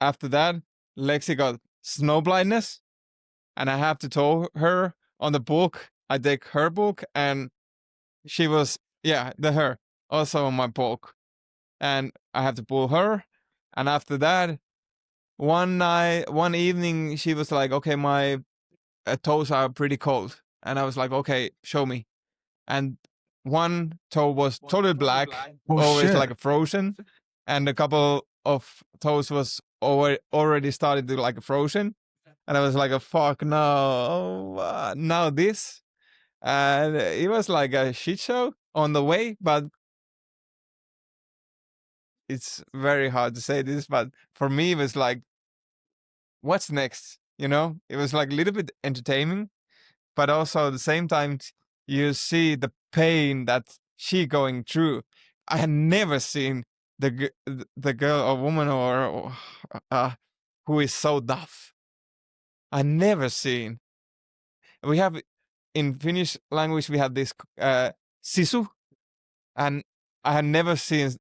after that Lexi got snow blindness, and I have to tow her on the bulk. I take her bulk, and she was, yeah, the her also on my bulk, and I have to pull her. And after that, one evening, she was like, "Okay, my toes are pretty cold," and I was like, "Okay, show me." And one toe was totally black, Oh always shit! like frozen, and a couple of toes was already started to like frozen, and I was like, "Fuck no, now this." And it was like a shit show on the way, but it's very hard to say this, but for me it was like, what's next? It was like a little bit entertaining, but also at the same time you see the pain that she going through. I had never seen the girl or woman or who is so tough. I never seen. We have in Finnish language we have this sisu, and I had never seen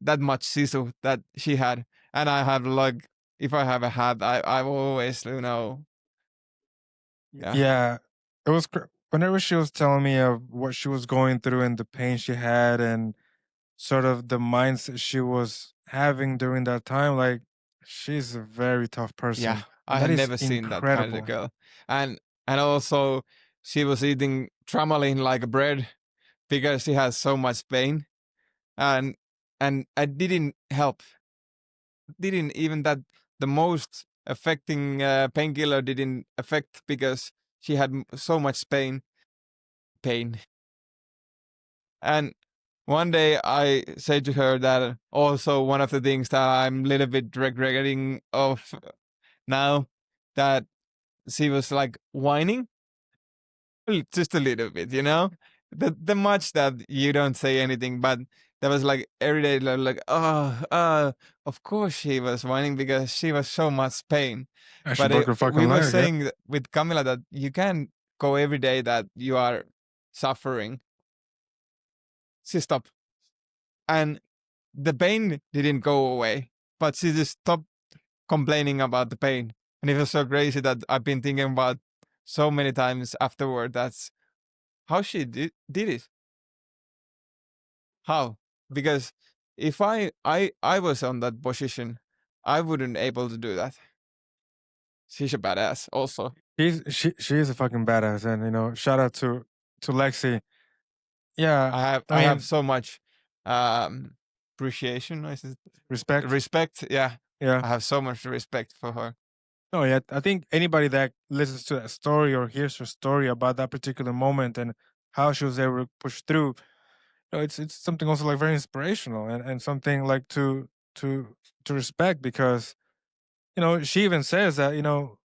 that much sisu that she had. And I have like, if I have a hat, I've always, yeah, Yeah, it was. Whenever she was telling me of what she was going through and the pain she had, and sort of the mindset she was having during that time, like she's a very tough yeah. person, I and that had is never seen that kind of incredible. girl. And also she was eating trameline like bread because she has so much pain. And I didn't help. Didn't even that the most affecting painkiller didn't affect because she had so much pain. And one day I said to her that also one of the things that I'm a little bit regretting of now, that she was like whining just a little bit, the much that you don't say anything, but that was like every day, like, oh, of course she was whining because she was so much pain. And she But broke her we fucking were leg. Yeah, saying with Camila that you can't go every day that you are suffering. She stopped, and the pain didn't go away, but she just stopped complaining about the pain. And it was so crazy that I've been thinking about so many times afterward. That's how she did it. How? Because if I was on that position, I wouldn't able to do that. She's a badass also. She is a fucking badass, and you know, shout out to Lexi. Yeah, I I have mean, so much um appreciation, is it? respect. Respect. Yeah. Yeah. I have so much respect for her. No, yeah, I think anybody that listens to that story or hears her story about that particular moment and how she was able to push through, you know, it's something also like very inspirational and something like to to respect because you know she even says that you know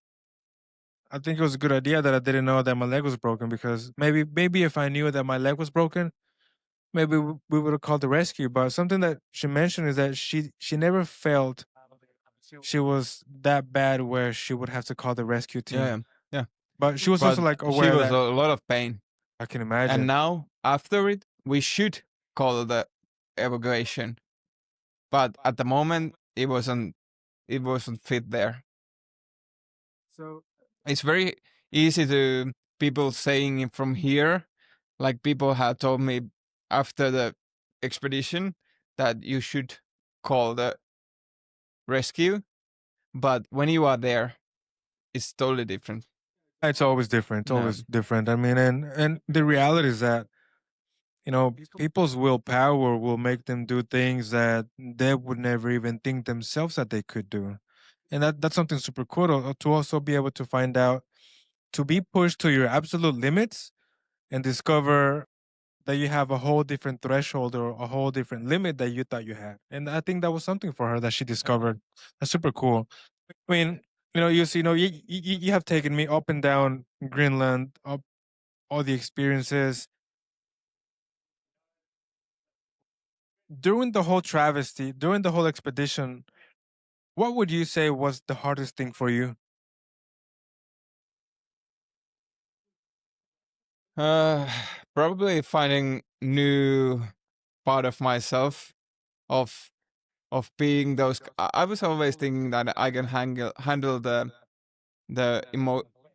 I think it was a good idea that I didn't know that my leg was broken because maybe if I knew that my leg was broken, maybe we would have called the rescue. But something that she mentioned is that she never felt she was that bad where she would have to call the rescue Yeah, team. yeah. Yeah. But she was But also like she aware was a that lot of pain. I can And imagine. now after it we should call the evacuation. But at the moment it wasn't fit there. So It's very easy to people saying it from here. Like people have told me after the expedition that you should call the rescue, but when you are there, it's totally different. it's always different. It's Yeah, always different. I mean, and the reality is that you know people's willpower will make them do things that they would never even think themselves that they could do, and that's something super cool to also be able to find out to be pushed to your absolute limits and discover that you have a whole different threshold or a whole different limit that you thought you had. And I think that was something for her that she discovered. That's super cool. I mean, you know, you see, you know, you have taken me up and down Greenland, up all the experiences during the whole travesty, during the whole expedition. What would you say was the hardest thing for you? uh, probably finding new part of myself of being those. I was always thinking that I can handle the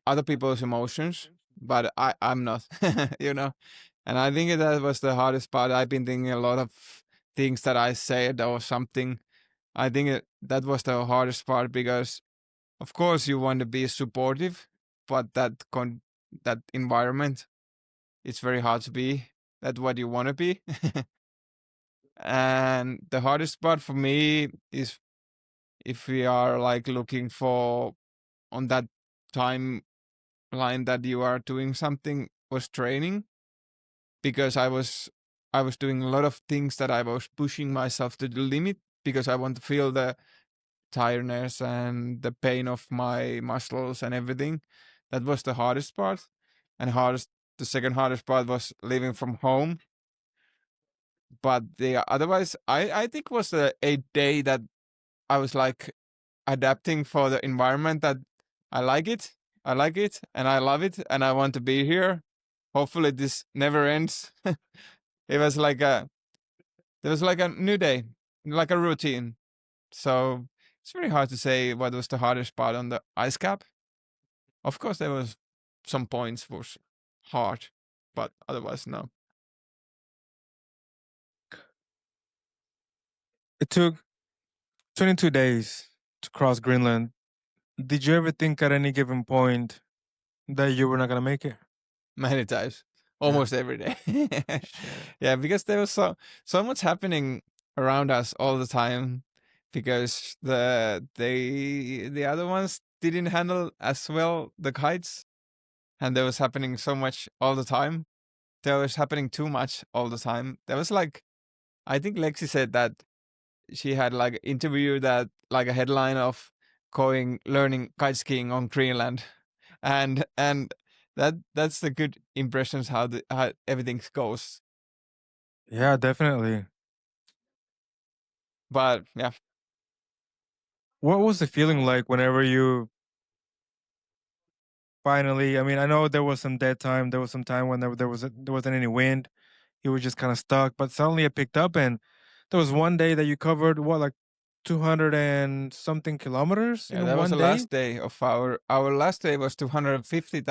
other people's emotions, but I'm not, you know. And I think that was the hardest part. I've been thinking a lot of things that I said or something. I think that was the hardest part because, of course, you want to be supportive, but that environment, it's very hard to be. That's what you want to be. And the hardest part for me is if we are like looking for on that timeline that you are doing something was training because I was doing a lot of things that I was pushing myself to the limit because I want to feel the tiredness and the pain of my muscles and everything. That was the hardest part. And hardest the second hardest part was leaving from home. But the otherwise I think was the 8 day that I was like adapting for the environment that I like it. I like it and I love it and I want to be here. Hopefully this never ends. It was like a there was like a new day, like a routine. So it's very hard to say what was the hardest part on the ice cap. Of course, there was some points was hard, but otherwise no. It took 22 days to cross Greenland. Did you ever think at any given point that you were not going to make it? Many times, Yeah. almost every day. Shit. Yeah, because there was so much happening around us all the time. Because the other ones didn't handle as well the kites, and there was happening so much all the time. There was happening too much all the time. There was like I think Lexi said that she had like interview that like a headline of going learning kite skiing on Greenland, and that's the good impressions how everything goes. Yeah, definitely. But yeah, What was the feeling like whenever you finally? I mean, I know there was some dead time. There was some time when there wasn't any wind. You were just kind of stuck. But suddenly it picked up, and there was one day that you covered what like 200 and something kilometers yeah, in that was one the day. last day of our last day was 250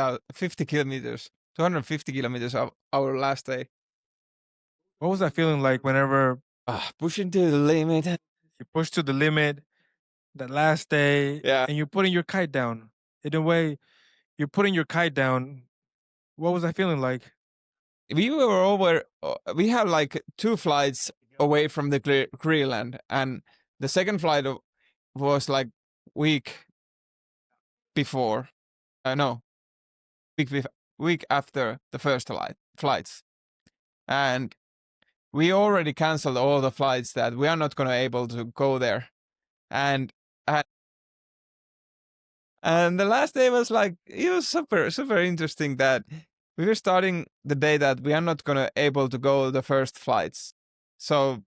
kilometers. 250 kilometers of our last day. What was that feeling like whenever Pushing to the limit. you push to the limit that last day Yeah. and you're putting your kite down? In a way, you're putting your kite down. What was that feeling like? We were over, we had like 2 flights away from the Greenland, and the second flight was like week before. No, week, week after the first flights. And we already canceled all the flights that we are not going to able to go there. And uh, and the last day was like, it was super interesting that we were starting the day that we are not going to able to go the first flights. So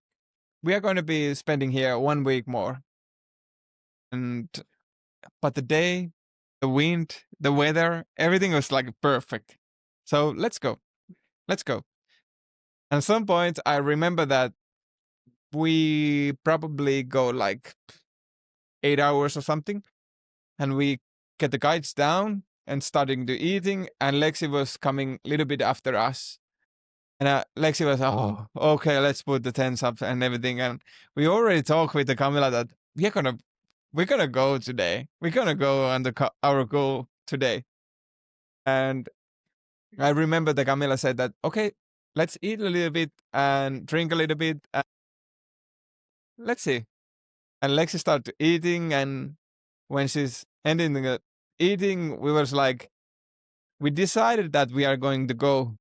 we are going to be spending here 1 week more. And but the day, the wind, the weather, everything was like perfect. So let's go. Let's go. At some point I remember that we probably go like 8 hours or something, and we get the guides down and starting to eating, and Lexi was coming a little bit after us. And Lexi was, oh, okay, let's put the tents up and everything. And we already talked with the Camila that we're gonna go today. We're gonna go on our goal today. And I remember the Camila said that, okay, let's eat a little bit and drink a little bit. Let's see. And Lexi started eating, and when she's ending the eating, we was like, we decided that we are going to go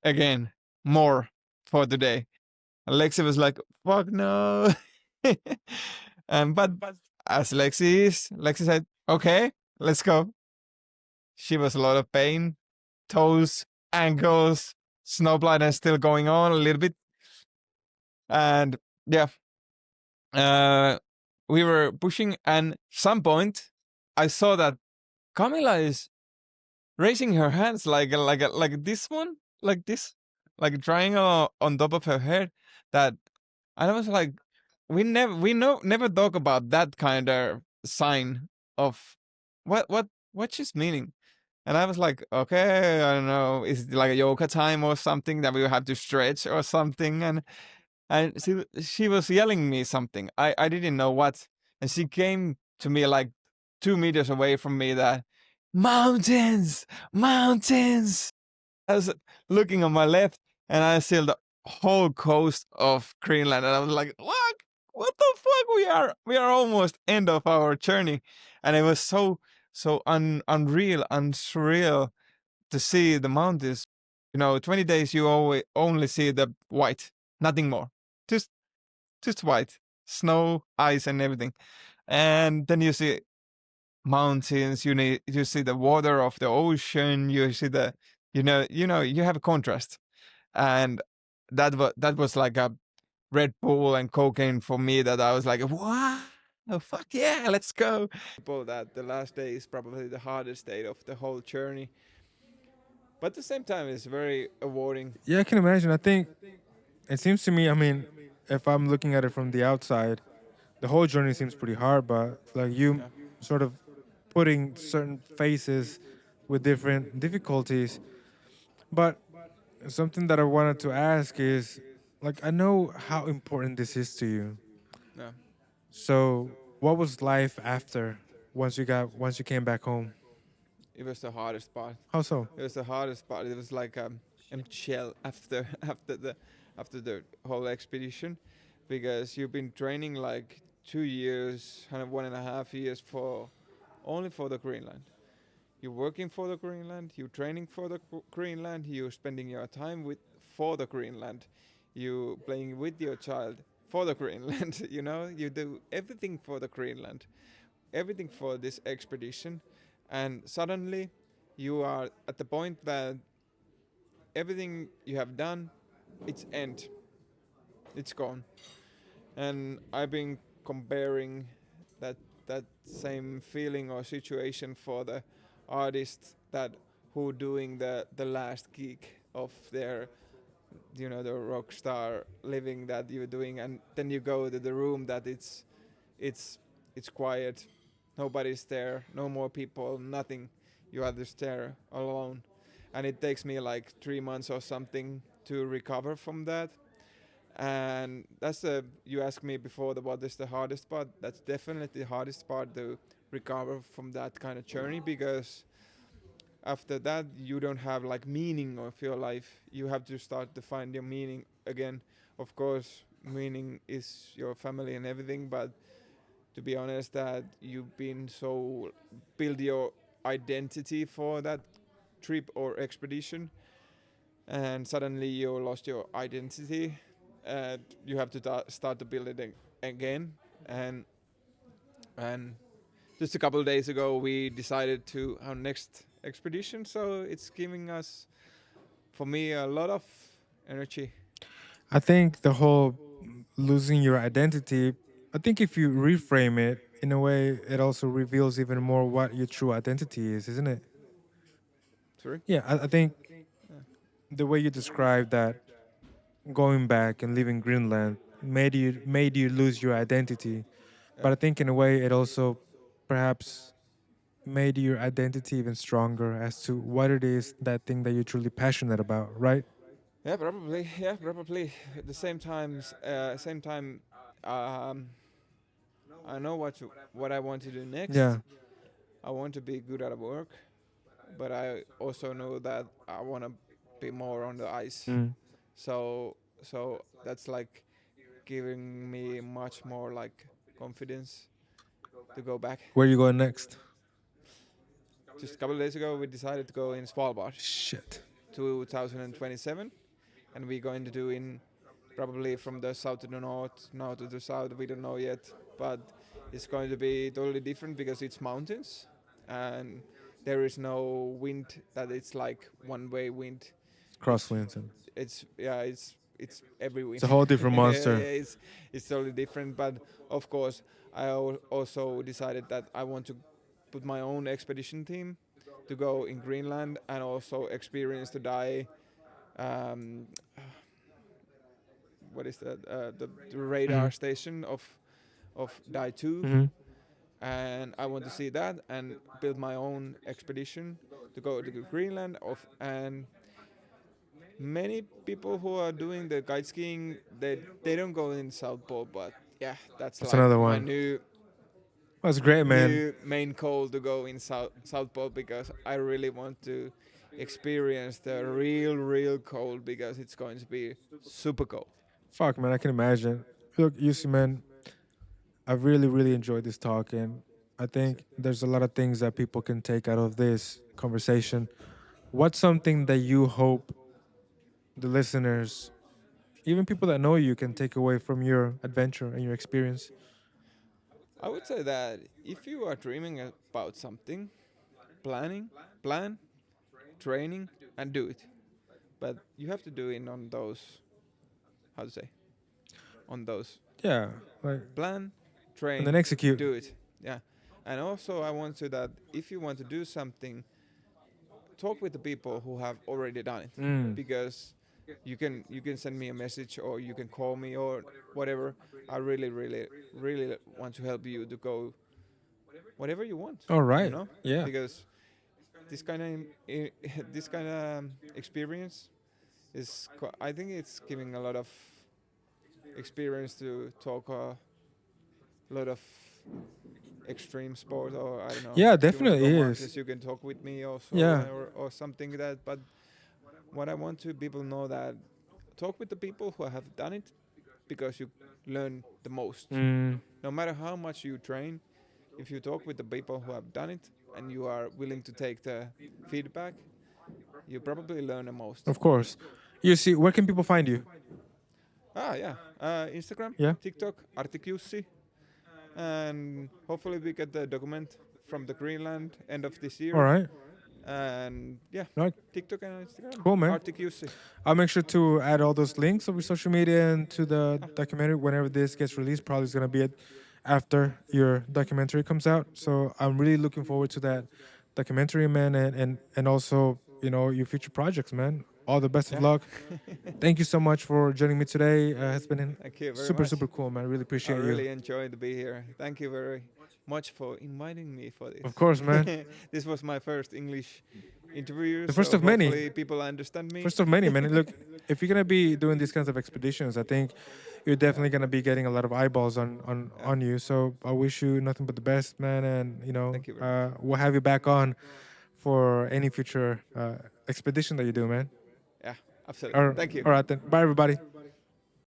again more for today. And Lexi was like, fuck no. But as Lexi is, Lexi said, okay, let's go. She was a lot of pain, toes, ankles, snow blindness still going on a little bit. And yeah, uh, we were pushing, and some point I saw that Camila is raising her hands like this one, like this, like a triangle on top of her head. That, and I was like, we never talk about that kind of sign of what she's meaning. And I was like, okay, I don't know, is it like a yoga time or something that we have to stretch or something? And she was yelling me something. I didn't know what. And she came to me like 2 meters away from me that mountains, mountains. I was looking on my left and I see the whole coast of Greenland, and I was like, what? What the fuck? We are almost end of our journey. And it was so unreal and surreal to see the mountains. 20 days you always only see the white, nothing more. Just just white. Snow, ice and everything. And then you see mountains, you see the water of the ocean, you see you have a contrast. And that was like a Red Bull and cocaine for me, that I was like, wow, oh, fuck yeah, let's go. People, that the last day is probably the hardest day of the whole journey. But at the same time, it's very rewarding. Yeah, I can imagine. I think it seems to me, I mean, if I'm looking at it from the outside, the whole journey seems pretty hard, but like you Yeah. sort of putting certain faces with different difficulties. But something that I wanted to ask is like, I know how important this is to you. Yeah. So, what was life after once you came back home? It was the hardest part. How so? It was the hardest part. It was like empty shell after after the whole expedition, because you've been training like 2 years, kind of 1.5 years for only for the Greenland. You're working for the Greenland. You're training for the Greenland. You're spending your time with for the Greenland. You playing with your child for the Greenland. You do everything for the Greenland, everything for this expedition, and suddenly you are at the point that everything you have done, it's end, it's gone. And I've been comparing that that same feeling or situation for the artists that who doing the last gig of their, the rock star living that you're doing, and then you go to the room that it's it's quiet, nobody's there, no more people, nothing. You are just there alone, and it takes me like 3 months or something to recover from that. And that's the you asked me before the what is the hardest part. That's definitely the hardest part to recover from that kind of journey, because after that you don't have like meaning of your life. You have to start to find your meaning again. Of course, meaning is your family and everything, but to be honest, that you've been so build your identity for that trip or expedition, and suddenly you lost your identity, and you have to start to build it again. And and just a couple of days ago we decided to our next expedition, so it's giving us, for me, a lot of energy. I think the whole losing your identity, I think if you reframe it in a way, it also reveals even more what your true identity is, isn't it? Sorry. Yeah, I think the way you described that going back and leaving Greenland made you lose your identity. Yeah. But I think in a way it also perhaps made your identity even stronger as to what it is that thing that you're truly passionate about, right? Yeah, probably. Yeah, probably. At the same time, um, I know what I want to do next. Yeah. I want to be good at work, but I also know that I want to be more on the ice. Mm. So that's like giving me much more like confidence to go back. Where you going next? Just a couple of days ago, we decided to go in Svalbard, Shit. 2027, and we're going to do in probably from the south to the north, now to the south. We don't know yet, but it's going to be totally different because it's mountains, and there is no wind. That it's like one-way wind. It's Crosswinds and it's every it's wind. a whole different Yeah, monster. yeah, it's totally different. But of course, I also decided that I want to put my own expedition team to go in Greenland and also experience to die. Um, what is that? The Hmm. radar station of Die 2, Hmm. and I want to see that and build my own expedition to go to Greenland. And many people who are doing the kite skiing, they don't go in South Pole, but yeah, that's That's like another my one. That's great, man. new main goal to go in South Pole, because I really want to experience the real cold, because it's going to be super cold. Fuck, man, I can imagine. Look, you see, man, I've really enjoyed this talk, and I think there's a lot of things that people can take out of this conversation. What's something that you hope the listeners, even people that know you, can take away from your adventure and your experience? I would say that if you are dreaming about something, planning, plan, training, and do it. But you have to do it on those, how to say, on those Yeah, like, plan, and then train, execute. do it. Yeah. And also, I want to that if you want to do something, talk with the people who have already done it, Mm. because you can send me a message or you can call me or whatever. I really want to help you to go whatever you want, All you right. know, Yeah. because this kind of this kind of experience is I think it's giving a lot of experience to talk a lot of extreme sport, or I don't know, Yeah, if you want to definitely go is. mountains you can talk with me also, Yeah. or something like that. But what I want to people know that talk with the people who have done it, because you learn the most. Mm, No matter how much you train, if you talk with the people who have done it and you are willing to take the feedback, you probably learn the most. of course. You see, where can people find you? Yeah, Instagram, Yeah. TikTok, Articussi, and hopefully we get the document from the Greenland end of this All year. right. And yeah, Right. TikTok and Instagram, Cool, man. Articussi. I'll make sure to add all those links over social media and to the documentary whenever this gets released. Probably is going to be it after your documentary comes out. So I'm really looking forward to that documentary, man, and also your future projects, man. All the best of Yeah. luck. Thank you so much for joining me today. It's been Thank you very super much. super cool, man. Really I appreciate you. really enjoyed to be here. Thank you very much for inviting me for Of this. course, man. This was my first English interview, The first so of many. hopefully people understand me. First of many, man. Look, if you're gonna be doing these kinds of expeditions, I think you're definitely gonna be getting a lot of eyeballs Yeah, on you. So I wish you nothing but the best, man. And thank you very much. we'll have you back on for any future expedition that you do, man. Yeah, absolutely. All Thank you. right then. Bye, everybody.